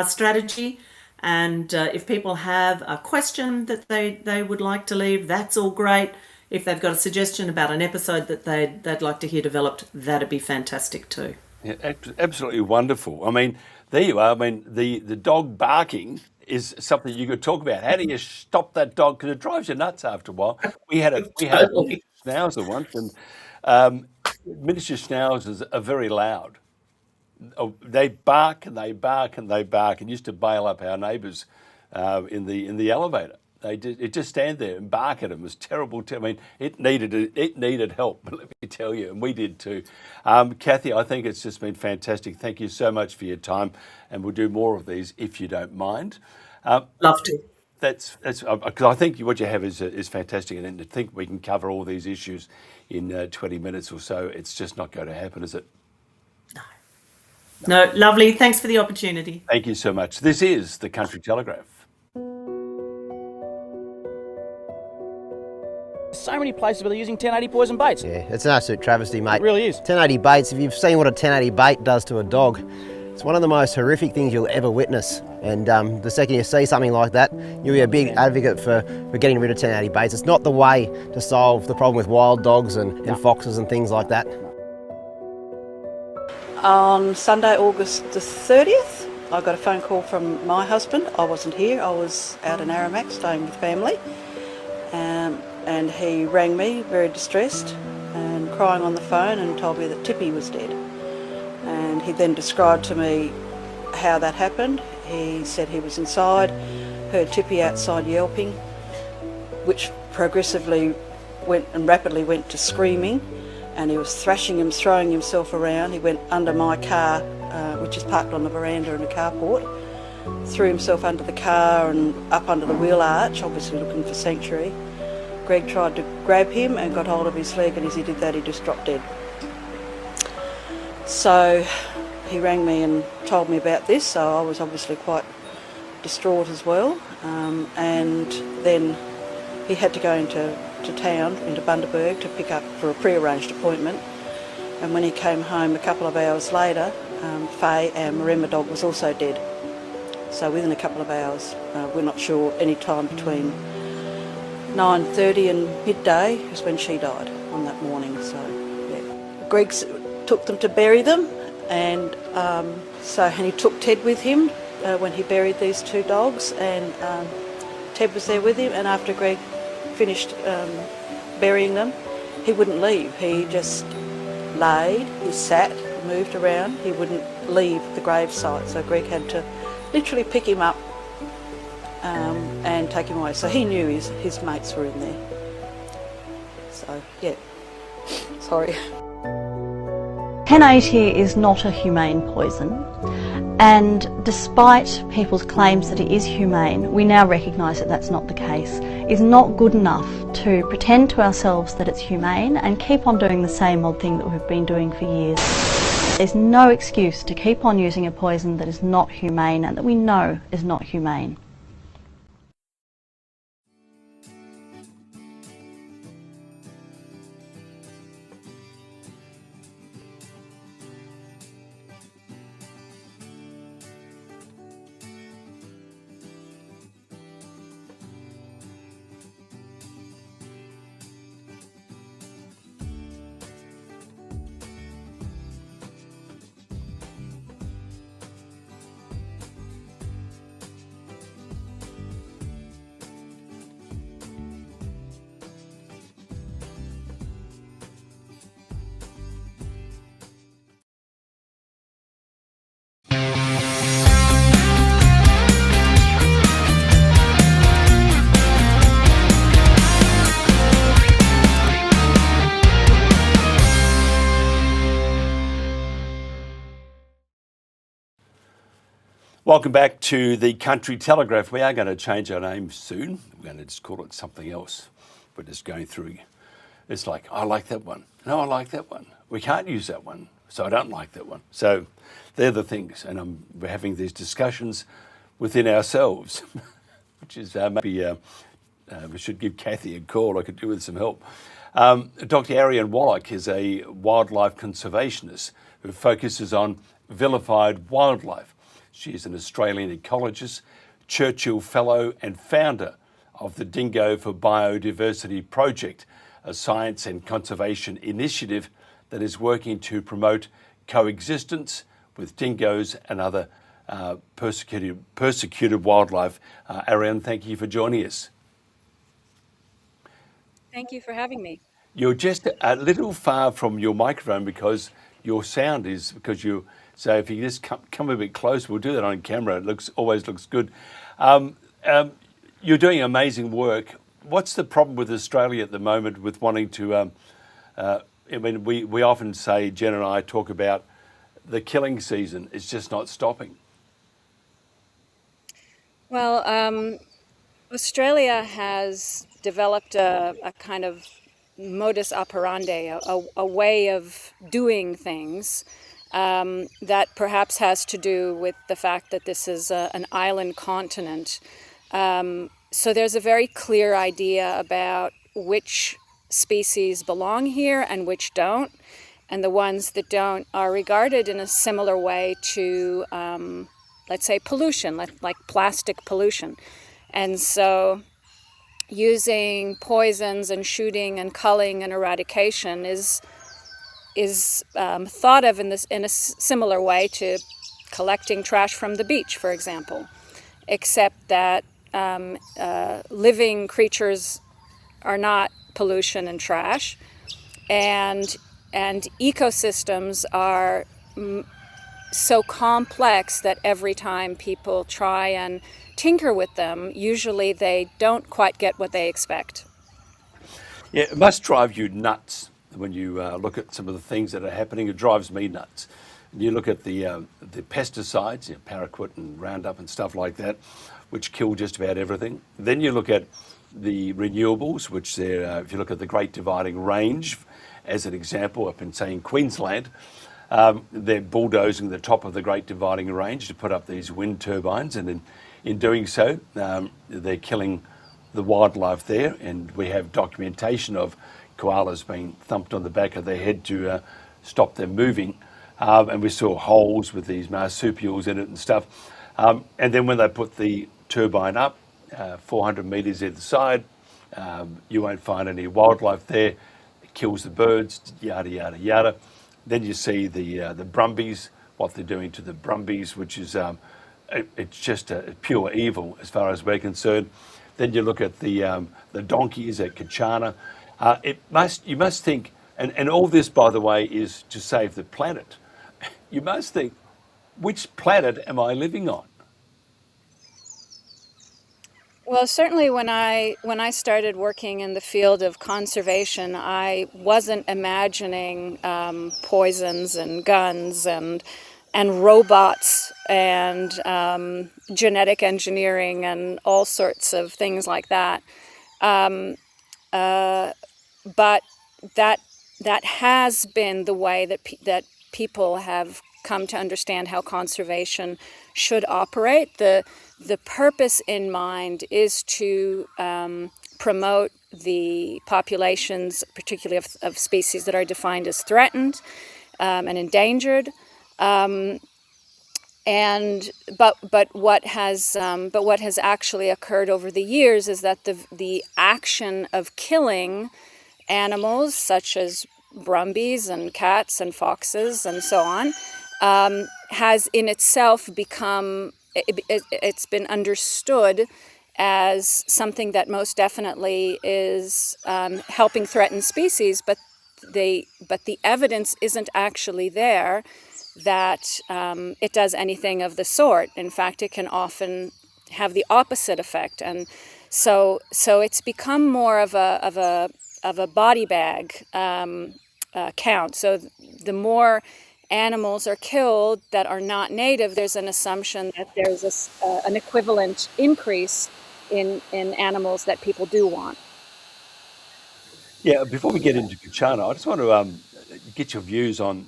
strategy. And if people have a question that they would like to leave, that's all great. If they've got a suggestion about an episode that they'd like to hear developed, that'd be fantastic too. Yeah, absolutely wonderful. I mean, there you are. I mean, the dog barking is something you could talk about. How do you stop that dog? Because it drives you nuts after a while. We had a schnauzer once, and miniature schnauzers are very loud. They bark and they bark and they bark, and used to bail up our neighbours in the elevator. It just stand there and bark at them. It was terrible. I mean, it needed help, but let me tell you, and we did too. Kathy, I think it's just been fantastic. Thank you so much for your time, and we'll do more of these if you don't mind. Love to. That's because I think what you have is fantastic, and to think we can cover all these issues in 20 minutes or so, it's just not going to happen, is it? No, lovely. Thanks for the opportunity. Thank you so much. This is the Country Telegraph. So many places where they're using 1080 poison baits. Yeah, it's an absolute travesty, mate. It really is. 1080 baits, if you've seen what a 1080 bait does to a dog, it's one of the most horrific things you'll ever witness. And the second you see something like that, you'll be a big advocate for getting rid of 1080 baits. It's not the way to solve the problem with wild dogs and foxes and things like that. On Sunday, August the 30th, I got a phone call from my husband. I wasn't here, I was out in Aramac staying with family. And he rang me very distressed and crying on the phone and told me that Tippy was dead. And he then described to me how that happened. He said he was inside, heard Tippy outside yelping, which progressively went and rapidly went to screaming, and he was thrashing him, throwing himself around. He went under my car, which is parked on the veranda in a carport, threw himself under the car and up under the wheel arch, obviously looking for sanctuary. Greg tried to grab him and got hold of his leg, and as he did that, he just dropped dead. So he rang me and told me about this, so I was obviously quite distraught as well. And then he had to go into town, into Bundaberg, to pick up for a pre-arranged appointment. And when he came home a couple of hours later, Faye, our Maremma dog, was also dead. So within a couple of hours, we're not sure, any time between 9:30 and midday is when she died on that morning. So yeah, Greg took them to bury them, and and he took Ted with him when he buried these two dogs, and Ted was there with him. And after Greg finished burying them, he wouldn't leave. He just laid, he sat, moved around. He wouldn't leave the gravesite. So Greg had to literally pick him up and take him away. So he knew his mates were in there. So yeah, sorry. 1080 is not a humane poison, and despite people's claims that it is humane, we now recognise that that's not the case. It's not good enough to pretend to ourselves that it's humane and keep on doing the same old thing that we've been doing for years. There's no excuse to keep on using a poison that is not humane and that we know is not humane. Welcome back to the Country Telegraph. We are going to change our name soon. We're going to just call it something else. We're just going through. It's like, I like that one. No, I like that one. We can't use that one, so I don't like that one. So they're the things, and we're having these discussions within ourselves, which is maybe we should give Kathy a call. I could do with some help. Dr. Ariane Wallach is a wildlife conservationist who focuses on vilified wildlife. She is an Australian ecologist, Churchill Fellow and founder of the Dingo for Biodiversity Project, a science and conservation initiative that is working to promote coexistence with dingoes and other persecuted wildlife. Ariane, thank you for joining us. Thank you for having me. You're just a little far from your microphone because your sound is, so if you just come a bit close, we'll do that on camera. It always looks good. You're doing amazing work. What's the problem with Australia at the moment with wanting to, we often say, Jen and I talk about the killing season. It's just not stopping. Well, Australia has developed a kind of modus operandi, a way of doing things that perhaps has to do with the fact that this is an island continent. So there's a very clear idea about which species belong here and which don't, and the ones that don't are regarded in a similar way to, let's say, pollution, like plastic pollution. And so using poisons and shooting and culling and eradication is thought of in a similar way to collecting trash from the beach, for example, except that living creatures are not pollution and trash, and ecosystems are so complex that every time people try and tinker with them, usually they don't quite get what they expect. Yeah, it must drive you nuts when you look at some of the things that are happening. It drives me nuts. You look at the pesticides, paraquat and Roundup and stuff like that, which kill just about everything. Then you look at the renewables, which if you look at the Great Dividing Range, as an example, up in, say, in Queensland, they're bulldozing the top of the Great Dividing Range to put up these wind turbines, and in doing so, they're killing the wildlife there. And we have documentation of koalas being thumped on the back of their head to stop them moving. And we saw holes with these marsupials in it and stuff. And then when they put the turbine up, 400 metres either side, you won't find any wildlife there. It kills the birds, yada, yada, yada. Then you see the Brumbies, what they're doing to the Brumbies, which is it's just a pure evil as far as we're concerned. Then you look at the donkeys at Kachana. You must think, and all this, by the way, is to save the planet. You must think, which planet am I living on? Well, certainly when I started working in the field of conservation, I wasn't imagining poisons and guns and robots and genetic engineering and all sorts of things like that. But that has been the way that people have come to understand how conservation should operate. The purpose in mind is to promote the populations, particularly of species that are defined as threatened and endangered. But what has actually occurred over the years is that the action of killing animals such as brumbies and cats and foxes and so on has in itself become, it's been understood as something that most definitely is helping threatened species, but the evidence isn't actually there that it does anything of the sort. In fact, it can often have the opposite effect, and so it's become more of a body bag count. So the more animals are killed that are not native, there's an assumption that there's an equivalent increase in animals that people do want. Yeah, before we get into Kachana, I just want to get your views on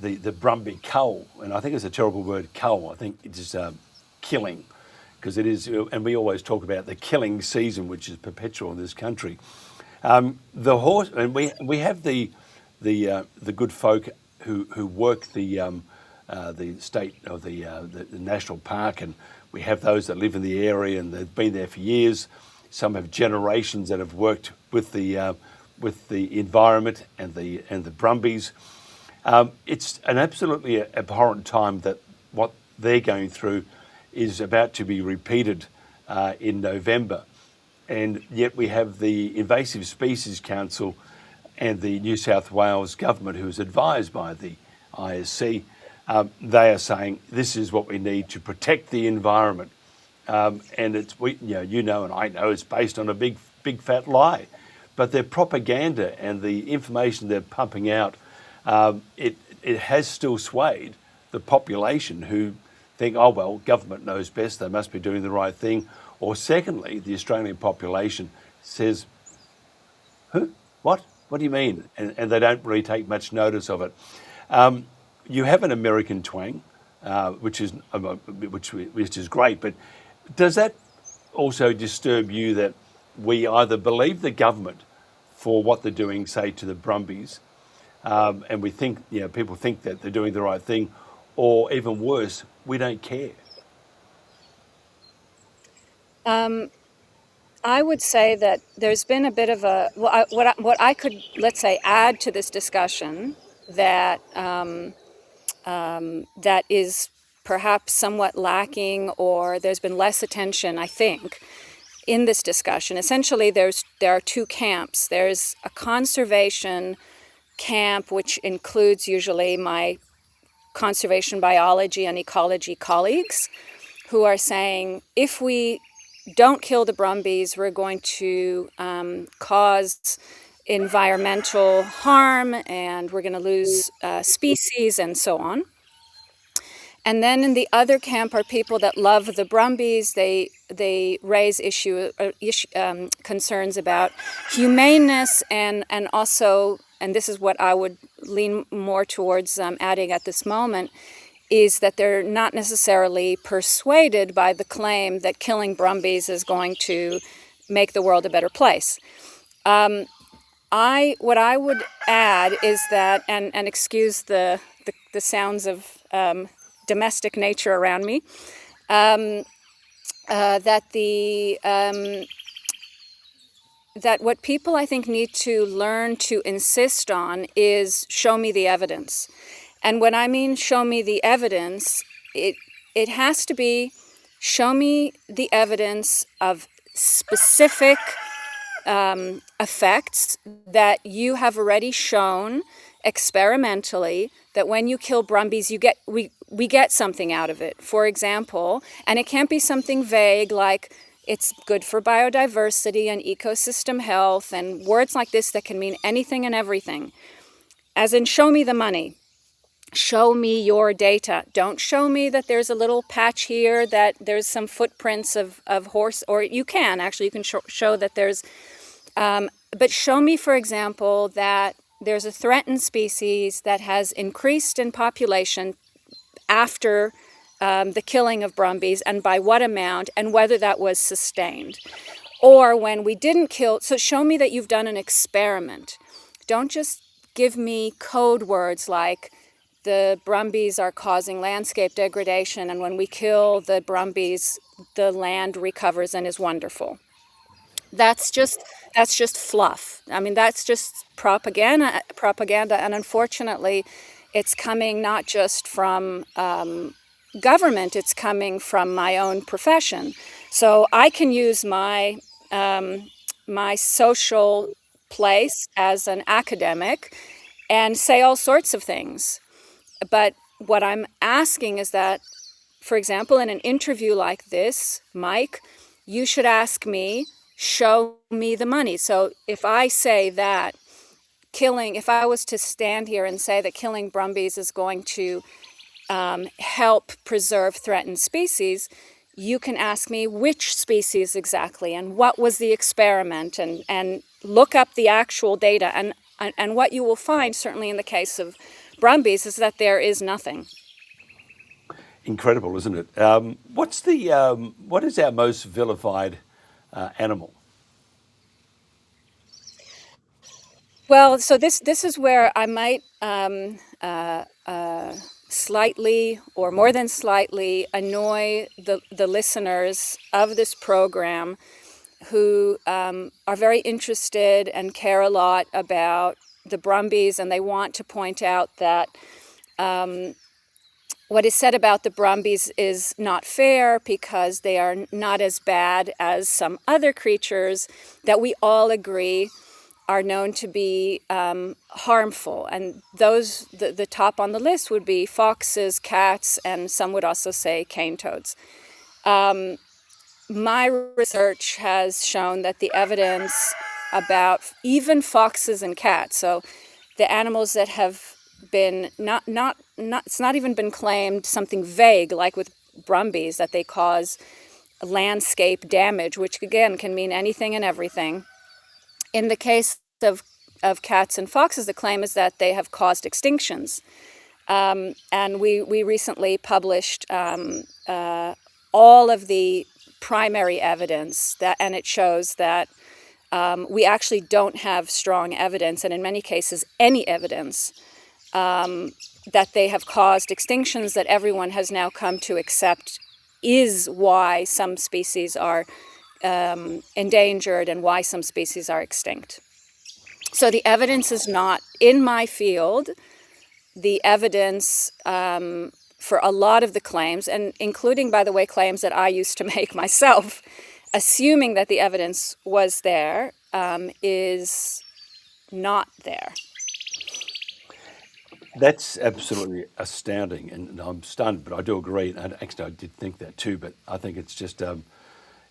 the Brumby cull. And I think it's a terrible word, cull. I think it's just killing, because it is, and we always talk about the killing season, which is perpetual in this country. The horse, and we have the good folk who work the state of the national park, and we have those that live in the area and they've been there for years. Some have generations that have worked with the environment and the Brumbies. It's an absolutely abhorrent time that what they're going through is about to be repeated in November. And yet we have the Invasive Species Council and the New South Wales government, who is advised by the ISC. They are saying this is what we need to protect the environment. And it's, you know, and I know it's based on a big fat lie. But their propaganda and the information they're pumping out, it has still swayed the population, who think, oh, well, government knows best, they must be doing the right thing. Or secondly, the Australian population says, who? What? What do you mean? And they don't really take much notice of it. You have an American twang, which is great, but does that also disturb you that we either believe the government for what they're doing, say, to the Brumbies, and we think, people think that they're doing the right thing, or even worse, we don't care? I would say that there's been a bit of what I could, let's say, add to this discussion that that is perhaps somewhat lacking, or there's been less attention, I think, in this discussion. Essentially, there are two camps. There's a conservation camp, which includes usually my conservation biology and ecology colleagues, who are saying, if we don't kill the Brumbies, we're going to cause environmental harm, and we're going to lose species and so on. And then in the other camp are people that love the Brumbies. They raise concerns about humaneness and also, and this is what I would lean more towards adding at this moment, is that they're not necessarily persuaded by the claim that killing Brumbies is going to make the world a better place. What I would add is that, and excuse the sounds of domestic nature around me, that what people I think need to learn to insist on is show me the evidence. And when I mean show me the evidence, it has to be show me the evidence of specific effects that you have already shown experimentally, that when you kill Brumbies, we get something out of it. For example, and it can't be something vague like it's good for biodiversity and ecosystem health and words like this that can mean anything and everything. As in, show me the money. Show me your data. Don't show me that there's a little patch here, that there's some footprints of horse, or you can show that there's, but show me, for example, that there's a threatened species that has increased in population after the killing of Brumbies, and by what amount, and whether that was sustained. Or when we didn't kill, so show me that you've done an experiment. Don't just give me code words like the Brumbies are causing landscape degradation, and when we kill the Brumbies, the land recovers and is wonderful. That's just fluff. I mean, that's just propaganda, and unfortunately, it's coming not just from government, it's coming from my own profession. So I can use my my social place as an academic and say all sorts of things. But what I'm asking is that, for example, in an interview like this, Mike, you should ask me, show me the money. So if I say that if I was to stand here and say that killing Brumbies is going to help preserve threatened species, you can ask me which species exactly and what was the experiment, and look up the actual data. And what you will find, certainly in the case of Brumbies, is that there is nothing. Incredible, isn't it? What is our most vilified animal? Well, so this is where I might slightly, or more than slightly, annoy the listeners of this program who are very interested and care a lot about the Brumbies, and they want to point out that what is said about the Brumbies is not fair because they are not as bad as some other creatures that we all agree are known to be harmful. And those, the top on the list would be foxes, cats, and some would also say cane toads. My research has shown that the evidence about even foxes and cats, so the animals that have been it's not even been claimed something vague like with Brumbies, that they cause landscape damage, which again can mean anything and everything. In the case of cats and foxes, the claim is that they have caused extinctions. And we recently published all of the primary evidence, and it shows that we actually don't have strong evidence, and in many cases any evidence, that they have caused extinctions that everyone has now come to accept is why some species are endangered and why some species are extinct. So the evidence is not in my field. The evidence for a lot of the claims, and including, by the way, claims that I used to make myself, assuming that the evidence was there, is not there. That's absolutely astounding, and I'm stunned, but I do agree. And actually, I did think that too, but I think it's just,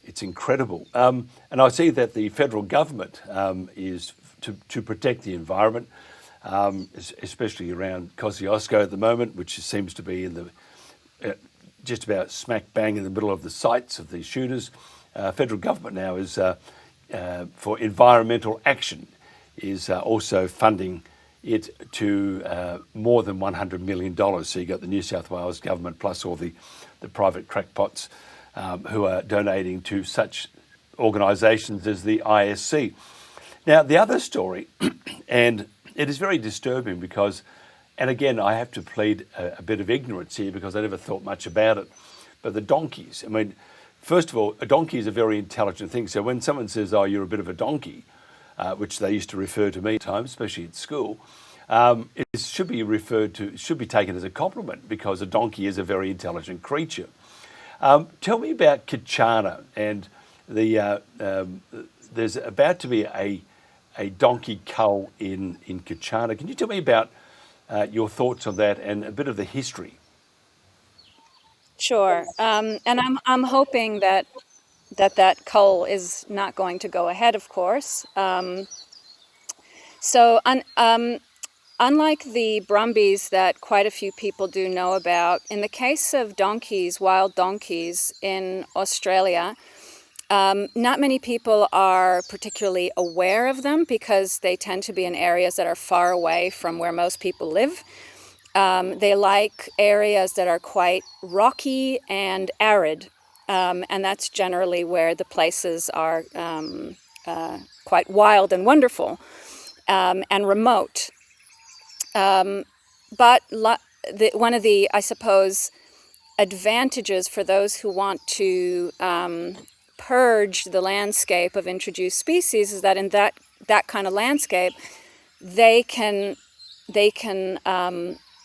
it's incredible. And I see that the federal government is to protect the environment, especially around Kosciuszko at the moment, which seems to be in the just about smack bang in the middle of the sights of these shooters. Federal government now is for environmental action is also funding it to more than $100 million. So you got the New South Wales government plus all the private crackpots who are donating to such organisations as the ISC. Now, the other story, and it is very disturbing because, and again, I have to plead a bit of ignorance here because I never thought much about it, but the donkeys, I mean, first of all, a donkey is a very intelligent thing. So when someone says, oh, you're a bit of a donkey, which they used to refer to me at times, especially at school, it should be taken as a compliment because a donkey is a very intelligent creature. Tell me about Kachana and there's about to be a donkey cull in Kachana. Can you tell me about your thoughts on that and a bit of the history? Sure, and I'm hoping that cull is not going to go ahead, of course. Unlike the Brumbies that quite a few people do know about, in the case of donkeys, wild donkeys in Australia, not many people are particularly aware of them because they tend to be in areas that are far away from where most people live. They like areas that are quite rocky and arid, and that's generally where the places are quite wild and wonderful and remote. But one of the, I suppose, advantages for those who want to purge the landscape of introduced species is that in that kind of landscape, they can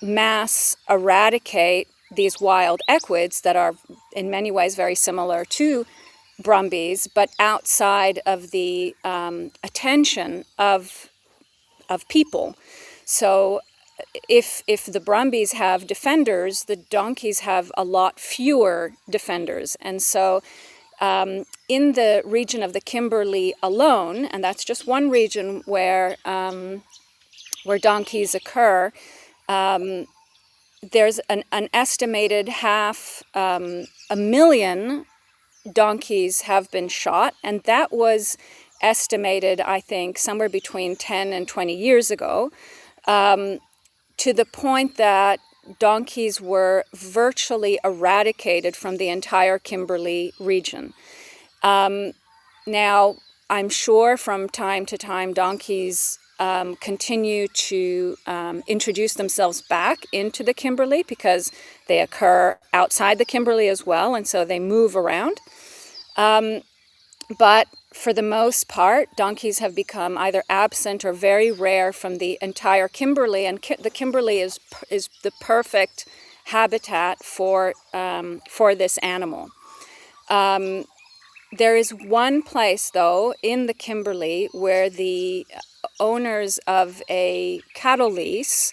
mass eradicate these wild equids that are in many ways very similar to Brumbies, but outside of the attention of people. So if the Brumbies have defenders, the donkeys have a lot fewer defenders. And so in the region of the Kimberley alone, and that's just one region where donkeys occur, there's an estimated 500,000 donkeys have been shot, and that was estimated, I think, somewhere between 10 and 20 years ago, to the point that donkeys were virtually eradicated from the entire Kimberley region. Now, I'm sure from time to time donkeys continue to introduce themselves back into the Kimberley because they occur outside the Kimberley as well, and so they move around. But for the most part, donkeys have become either absent or very rare from the entire Kimberley, and the Kimberley is the perfect habitat for this animal. There is one place, though, in the Kimberley where the owners of a cattle lease,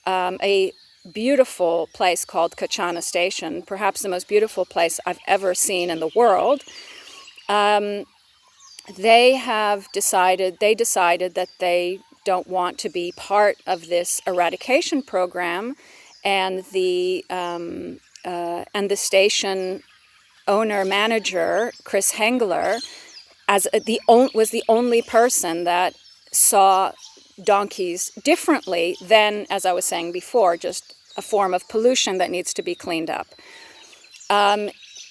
a beautiful place called Kachana Station, perhaps the most beautiful place I've ever seen in the world, they decided that they don't want to be part of this eradication program, and the station owner manager, Chris Hengler, was the only person that saw donkeys differently than, as I was saying before, just a form of pollution that needs to be cleaned up.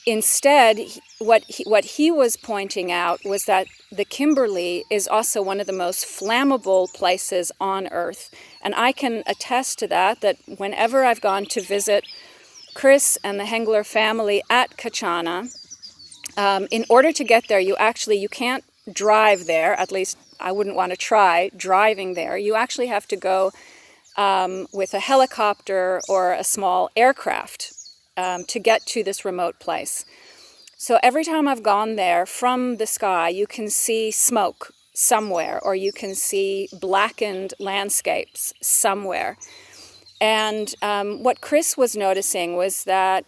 Instead, what he was pointing out was that the Kimberley is also one of the most flammable places on Earth. And I can attest to that whenever I've gone to visit Chris and the Hengler family at Kachana, in order to get there, you can't drive there, at least I wouldn't want to try driving there. You actually have to go with a helicopter or a small aircraft to get to this remote place. So every time I've gone there, from the sky, you can see smoke somewhere, or you can see blackened landscapes somewhere. And what Chris was noticing was that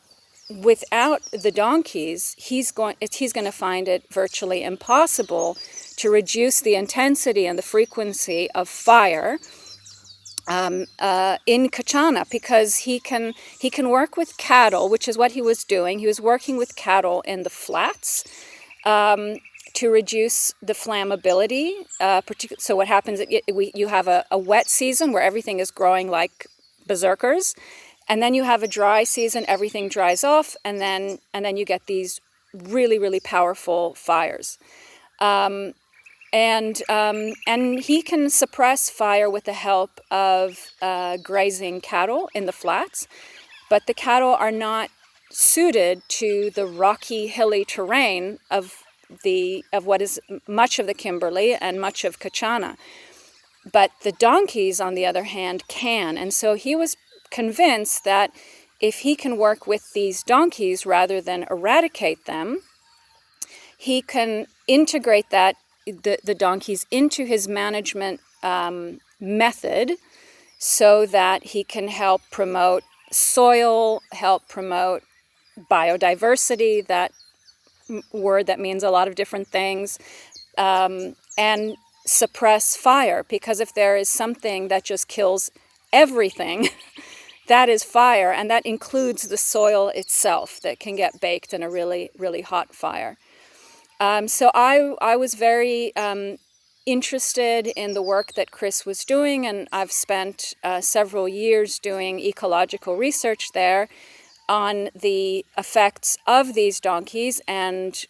without the donkeys, he's going to find it virtually impossible to reduce the intensity and the frequency of fire in Kachana, because he can work with cattle, which is what he was doing. He was working with cattle in the flats to reduce the flammability. So what happens? You have a wet season where everything is growing like berserkers, and then you have a dry season. Everything dries off, and then you get these really, really powerful fires. And he can suppress fire with the help of grazing cattle in the flats, but the cattle are not suited to the rocky, hilly terrain of what is much of the Kimberley and much of Kachana. But the donkeys, on the other hand, can. And so he was convinced that if he can work with these donkeys rather than eradicate them, he can integrate the donkeys into his management method, so that he can help promote soil, help promote biodiversity, that word that means a lot of different things, and suppress fire, because if there is something that just kills everything, that is fire, and that includes the soil itself that can get baked in a really, really hot fire. So I was very interested in the work that Chris was doing, and I've spent several years doing ecological research there on the effects of these donkeys, and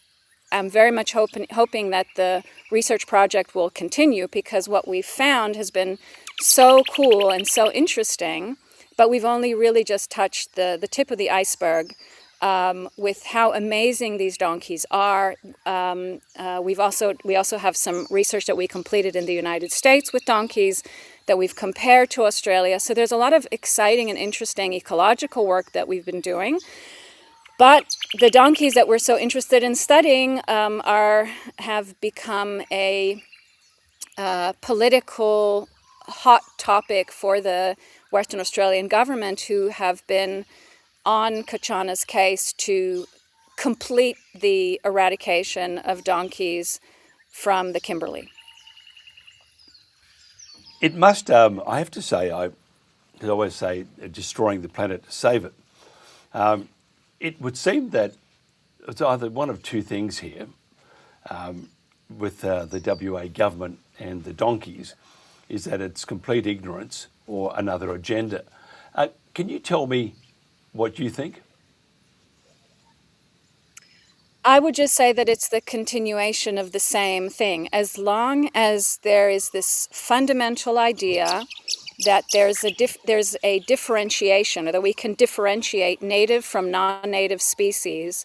I'm very much hoping that the research project will continue, because what we've found has been so cool and so interesting, but we've only really just touched the tip of the iceberg with how amazing these donkeys are. We also have some research that we completed in the United States with donkeys that we've compared to Australia. So there's a lot of exciting and interesting ecological work that we've been doing. But the donkeys that we're so interested in studying have become a political hot topic for the Western Australian government, who have been on Kachana's case to complete the eradication of donkeys from the Kimberley. It must, I have to say, I always say destroying the planet to save it. It would seem that it's either one of two things here with the WA government and the donkeys, is that it's complete ignorance or another agenda. Can you tell me what you think? I would just say that it's the continuation of the same thing. As long as there is this fundamental idea that there's a differentiation, or that we can differentiate native from non-native species,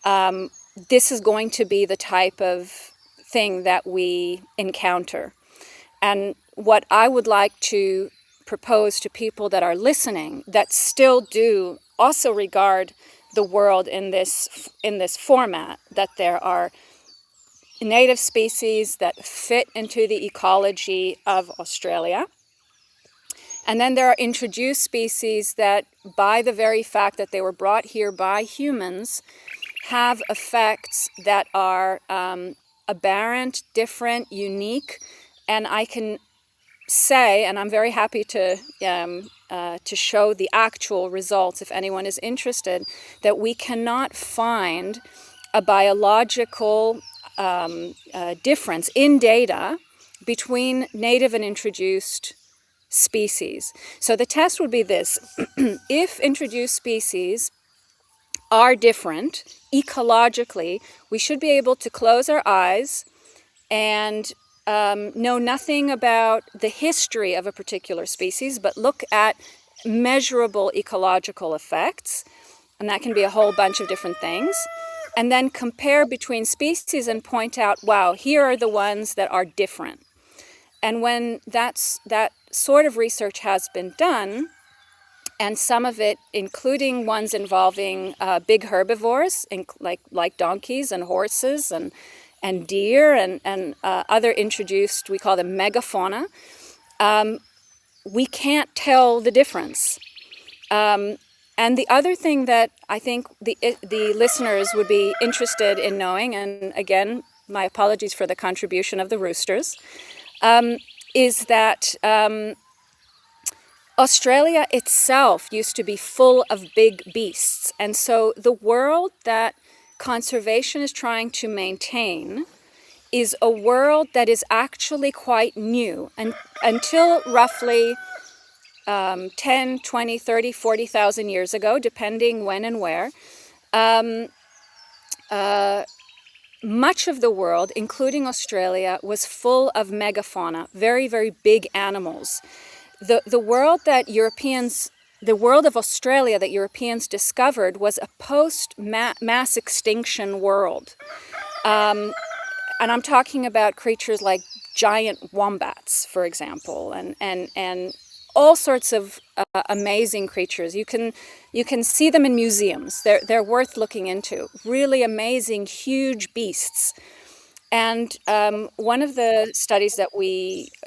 this is going to be the type of thing that we encounter. And what I would like to propose to people that are listening, that still do also regard the world in this format, that there are native species that fit into the ecology of Australia, and then there are introduced species that, by the very fact that they were brought here by humans, have effects that are aberrant, different, unique, and I can say, and I'm very happy to show the actual results if anyone is interested, that we cannot find a biological difference in data between native and introduced species. So the test would be this: if introduced species are different ecologically, we should be able to close our eyes and know nothing about the history of a particular species, but look at measurable ecological effects, and that can be a whole bunch of different things, and then compare between species and point out, wow, here are the ones that are different. And when that sort of research has been done, and some of it including ones involving big herbivores, like donkeys and horses and deer and other introduced, we call them megafauna, we can't tell the difference. And the other thing that I think the listeners would be interested in knowing, and again, my apologies for the contribution of the roosters, is that Australia itself used to be full of big beasts. And so the world that conservation is trying to maintain is a world that is actually quite new. And until roughly 10, 20, 30, 40,000 years ago, depending when and where, much of the world, including Australia, was full of megafauna, very, very big animals. The world that Europeans, the world of Australia that Europeans discovered was a post-mass extinction world. And I'm talking about creatures like giant wombats, for example, and all sorts of amazing creatures. You can see them in museums. They're worth looking into. Really amazing, huge beasts. And one of the studies that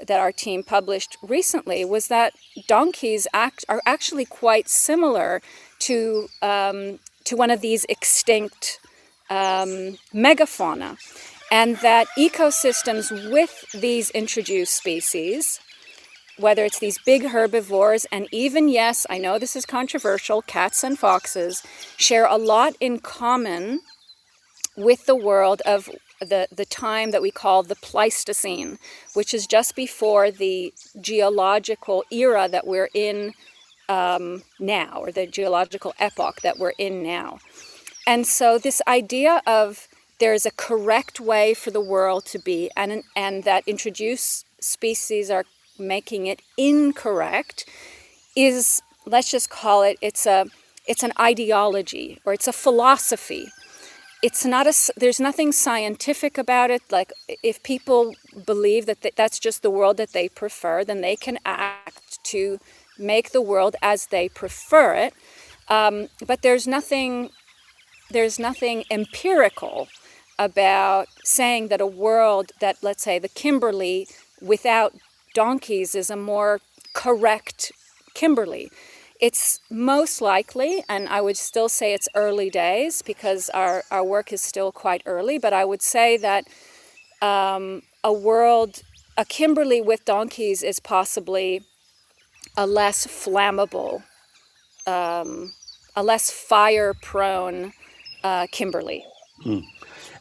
our team published recently was that donkeys are actually quite similar to one of these extinct megafauna, and that ecosystems with these introduced species, whether it's these big herbivores, and even, yes, I know this is controversial, cats and foxes, share a lot in common with the world of the time that we call the Pleistocene, which is just before the geological era that we're in now, or the geological epoch that we're in now. And so this idea of there's a correct way for the world to be, and that introduced species are making it incorrect, is, let's just call it, it's an ideology, or it's a philosophy. It's not there's nothing scientific about it. Like, if people believe that that's just the world that they prefer, then they can act to make the world as they prefer it. But there's nothing empirical about saying that a world that, let's say, the Kimberley without donkeys is a more correct Kimberley. It's most likely, and I would still say it's early days because our work is still quite early, but I would say that a Kimberley with donkeys is possibly a less flammable, a less fire-prone Kimberley. Mm.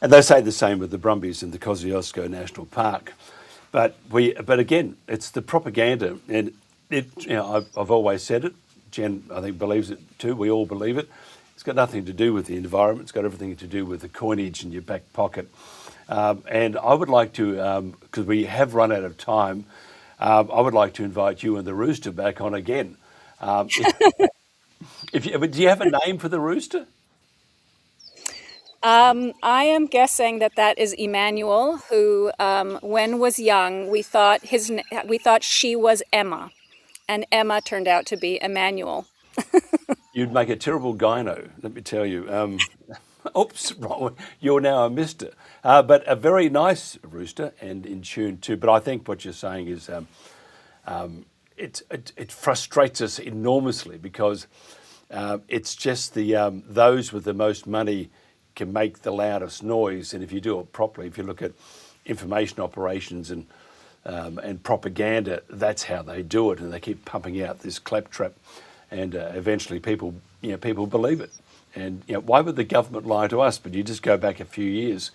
And they say the same with the Brumbies in the Kosciuszko National Park. But again, it's the propaganda, and I've always said it. Jen, I think, believes it too. We all believe it. It's got nothing to do with the environment. It's got everything to do with the coinage in your back pocket. And I would like to, because we have run out of time, I would like to invite you and the rooster back on again. Do you have a name for the rooster? I am guessing that is Emmanuel, who, when was young, we thought she was Emma. And Emma turned out to be Emmanuel. You'd make a terrible gyno, let me tell you. Oops, wrong. You're now a mister. But a very nice rooster and in tune too. But I think what you're saying is it frustrates us enormously because it's just those with the most money can make the loudest noise. And if you do it properly, if you look at information operations and propaganda, that's how they do it, and they keep pumping out this claptrap, and eventually people believe it. And why would the government lie to us? But you just go back a few years,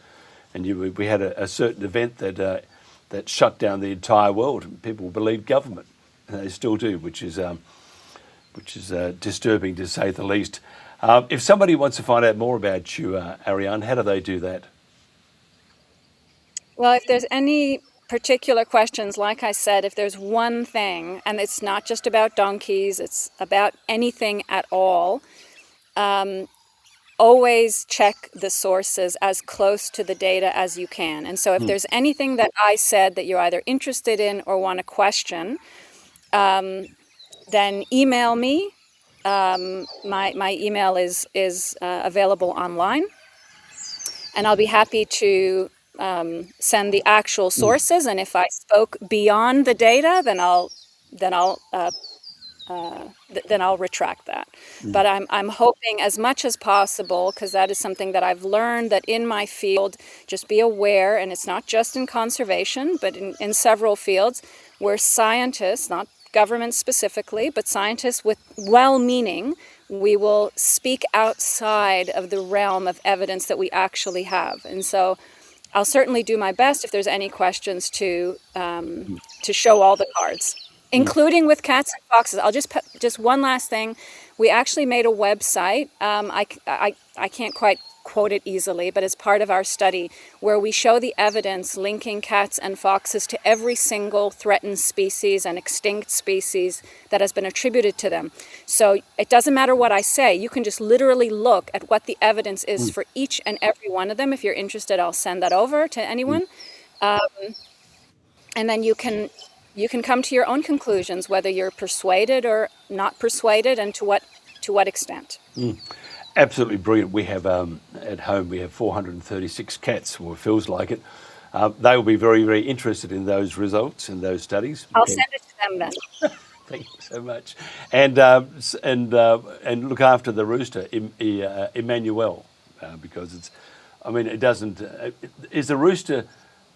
and we had a certain event that shut down the entire world, and people believed government, and they still do, which is disturbing to say the least. If somebody wants to find out more about you, Ariane, how do they do that? Well, if there's any particular questions, like I said, if there's one thing, and it's not just about donkeys, it's about anything at all, always check the sources as close to the data as you can. And so if there's anything that I said that you're either interested in or want to question, then email me. My email is available online, and I'll be happy to send the actual sources, and if I spoke beyond the data, then I'll then I'll retract that. But I'm hoping as much as possible, because that is something that I've learned, that in my field, just be aware, and it's not just in conservation, but in several fields, where scientists, not government specifically, but scientists with well-meaning, we will speak outside of the realm of evidence that we actually have. And so I'll certainly do my best, if there's any questions, to show all the cards, including with cats and foxes. I'll just one last thing. We actually made a website. I can't quite quote it easily, but it's part of our study, where we show the evidence linking cats and foxes to every single threatened species and extinct species that has been attributed to them. So it doesn't matter what I say. You can just literally look at what the evidence is for each and every one of them. If you're interested, I'll send that over to anyone. And then you can come to your own conclusions, whether you're persuaded or not persuaded, and to what extent. Absolutely brilliant. We have at home, we have 436 cats, or it feels like it. They will be very, very interested in those results and those studies. I'll send it to them then. Thank you so much. And look after the rooster, Emmanuel, because it's, I mean, it doesn't. Is the rooster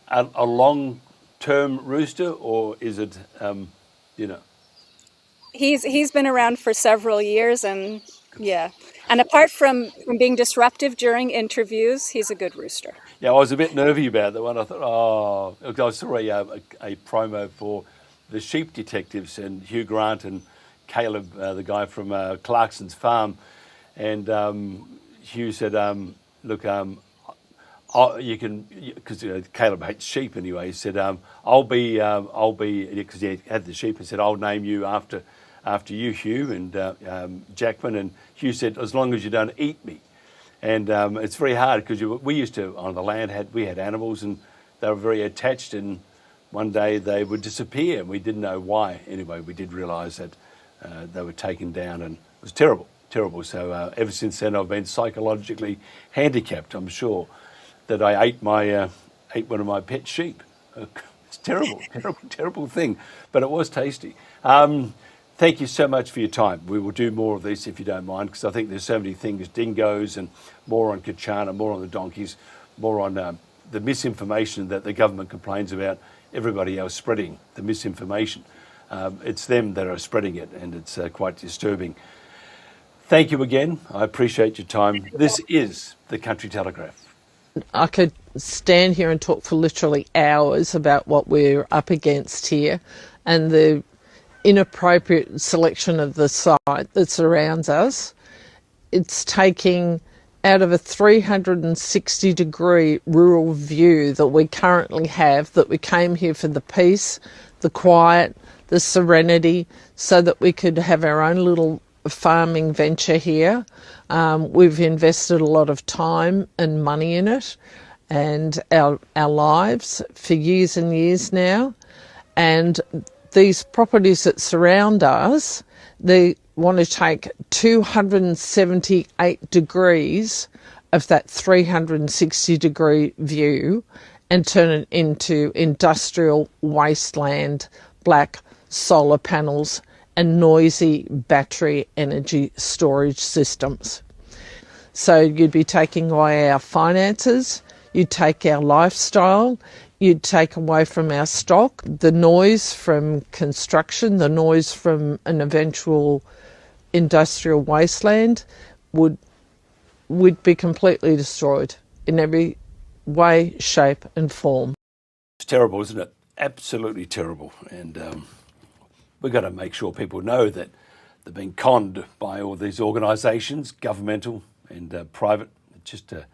a long-term rooster, or is it, you know? He's been around for several years, and yeah. And apart from being disruptive during interviews, he's a good rooster. Yeah, I was a bit nervy about that one. I thought, I saw a promo for the sheep detectives, and Hugh Grant and Caleb, the guy from Clarkson's farm, and Hugh said, look, you can, because Caleb hates sheep anyway. He said, I'll be, because he had the sheep, and said, I'll name you after you, Hugh, and Jackman. And Hugh said, as long as you don't eat me. And it's very hard, because we used to, on the land, we had animals, and they were very attached, and one day they would disappear, and we didn't know why. Anyway, we did realise that they were taken down, and it was terrible. So ever since then, I've been psychologically handicapped, I'm sure, that I ate one of my pet sheep. It's terrible, terrible thing, but it was tasty. Thank you so much for your time. We will do more of this, if you don't mind, because I think there's so many things, dingoes, and more on Kachana, more on the donkeys, more on the misinformation that the government complains about, everybody else spreading the misinformation. It's them that are spreading it, and it's quite disturbing. Thank you again. I appreciate your time. This is the Country Telegraph. I could stand here and talk for literally hours about what we're up against here, and the inappropriate selection of the site that surrounds us. It's taking out of a 360-degree rural view that we currently have, that we came here for the peace, the quiet, the serenity, so that we could have our own little farming venture here. We've invested a lot of time and money in it, and our lives for years and years now. And these properties that surround us, they want to take 278 degrees of that 360-degree view and turn it into industrial wasteland, black solar panels and noisy battery energy storage systems. So you'd be taking away our finances, you'd take our lifestyle, you'd take away from our stock, the noise from construction, the noise from an eventual industrial wasteland would be completely destroyed in every way, shape and form. It's terrible, isn't it? Absolutely terrible. And we've got to make sure people know that they're being conned by all these organisations, governmental and private. It's just a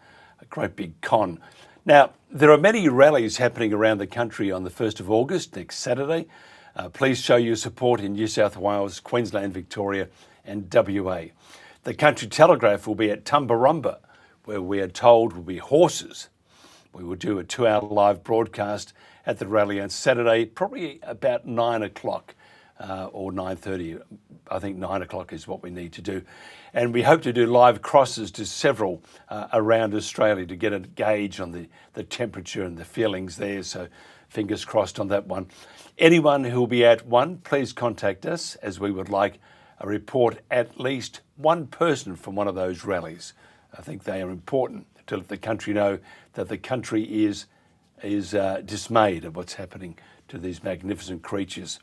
great big con. Now, there are many rallies happening around the country on the 1st of August, next Saturday. Please show your support in New South Wales, Queensland, Victoria and WA. The Country Telegraph will be at Tumbarumba, where we are told will be horses. We will do a 2-hour live broadcast at the rally on Saturday, probably about 9 o'clock or 9:30. I think 9 o'clock is what we need to do. And we hope to do live crosses to several around Australia to get a gauge on the temperature and the feelings there. So fingers crossed on that one. Anyone who will be at one, please contact us, as we would like a report at least one person from one of those rallies. I think they are important to let the country know that the country is dismayed at what's happening to these magnificent creatures.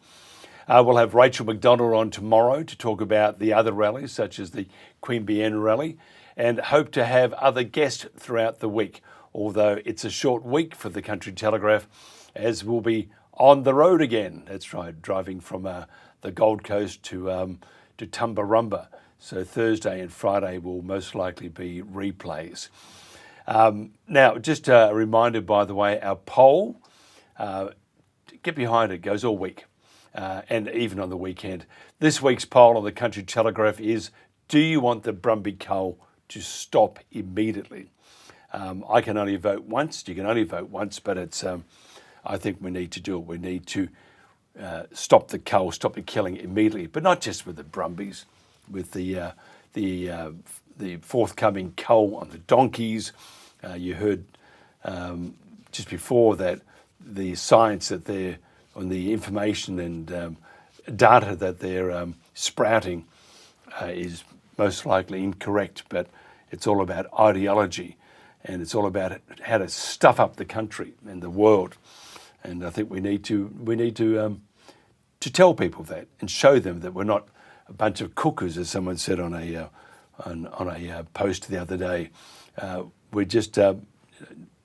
We'll have Rachel McDonald on tomorrow to talk about the other rallies, such as the Queanbeyan rally, and hope to have other guests throughout the week, although it's a short week for the Country Telegraph, as we'll be on the road again. That's right, driving from the Gold Coast to Tumbarumba. So Thursday and Friday will most likely be replays. Now, just a reminder, by the way, our poll, get behind it, goes all week and even on the weekend. This week's poll on the Country Telegraph is, do you want the Brumby cull to stop immediately? I can only vote once. You can only vote once, but it's. I think we need to do it. We need to stop the cull, stop the killing immediately, but not just with the Brumbies, with the forthcoming cull on the donkeys. You heard just before that the science that they're on, the information and data that they're sprouting is most likely incorrect, but it's all about ideology, and it's all about how to stuff up the country and the world. And I think we need to tell people that and show them that we're not a bunch of cookers, as someone said on a post the other day. We're just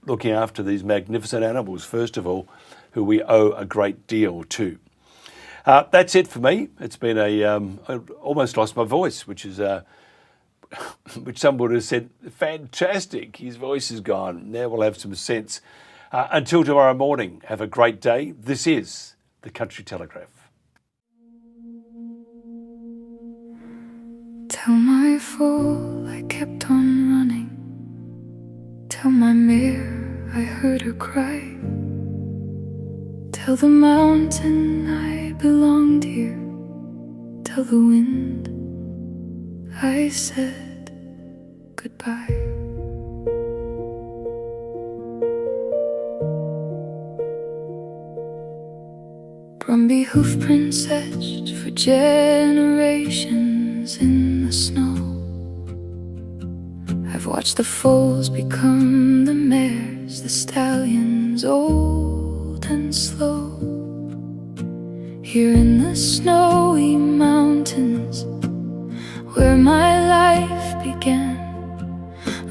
looking after these magnificent animals, first of all, who we owe a great deal to. That's it for me. It's been I almost lost my voice, which is which some would have said, fantastic, his voice is gone. Now we'll have some sense. Until tomorrow morning, have a great day. This is the Country Telegraph. Tell my fool I kept on running. Tell my mirror I heard her cry. Tell the mountain I belonged here. Tell the wind I said goodbye. Brumby hoofprints etched for generations in the snow. I've watched the foals become the mares, the stallions old and slow. Here in the snowy mountains, where my life began,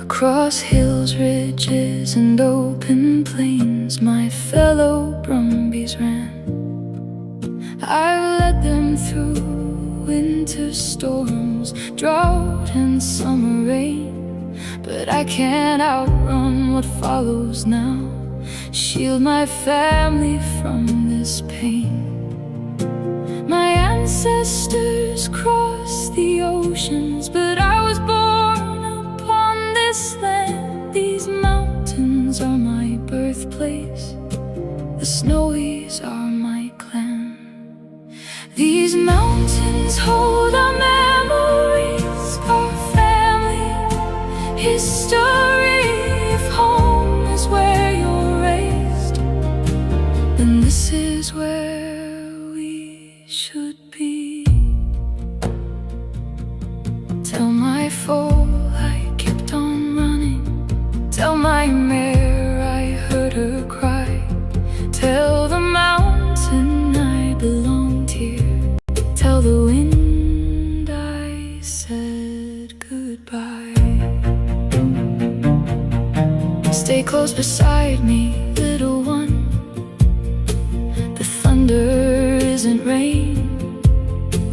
across hills, ridges and open plains, my fellow Brumbies ran. I've led them through winter storms, drought and summer rain, but I can't outrun what follows now. Shield my family from this pain. My ancestors crossed the oceans, but I was born upon this land. These mountains are my birthplace, the Snowies are my clan. These mountains hold our memories, our family history. If home is where you're raised, then this is where we should be. Tell my foal I kept on running. Tell my mare I heard her cry. Tell the mountain I belonged here. Tell the wind I said goodbye. Stay close beside me, little one. The thunder isn't rain.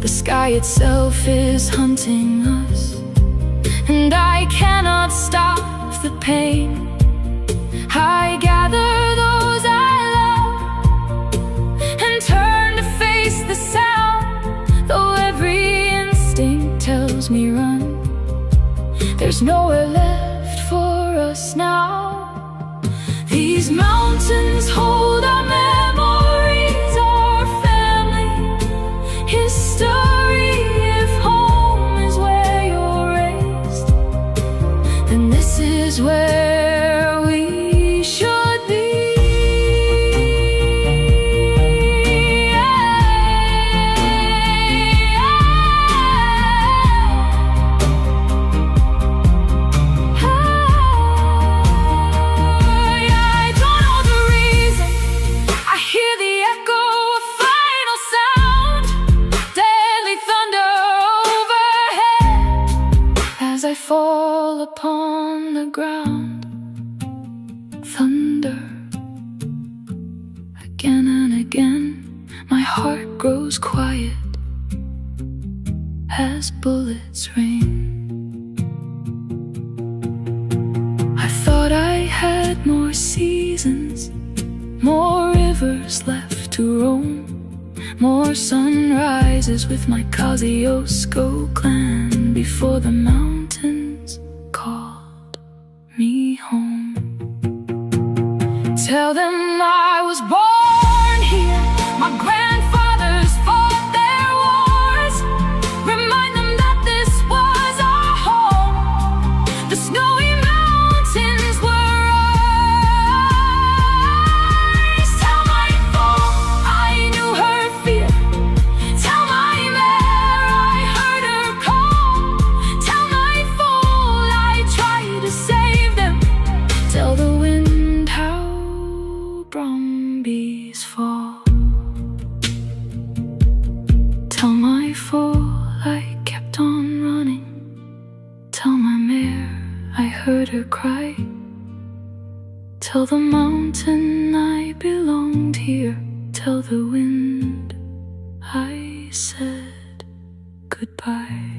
The sky itself is hunting us, and I cannot stop the pain. I gather those I love and turn to face the sound. Though every instinct tells me run, there's nowhere left for us now. These mountains hold our memories, our family history. If home is where you're raised, then this is where we should be. fall upon the ground. Thunder. Again and again, my heart grows quiet as bullets rain. I thought I had more seasons, more rivers left to roam, more sunrises with my Kosciuszko clan before the mountains called me home. Tell them I was born here, my grandfathers fought their wars. Remind them that this was our home. The snowy mountains were ours. Tell my fool I knew her fear. Tell my mare I heard her call. Tell my fool I tried to save them. Tell the wind how Brumbies fall. Tell my fool I kept on running. Tell my mare I heard her cry. Tell the mountain I belonged here. Tell the wind I said goodbye.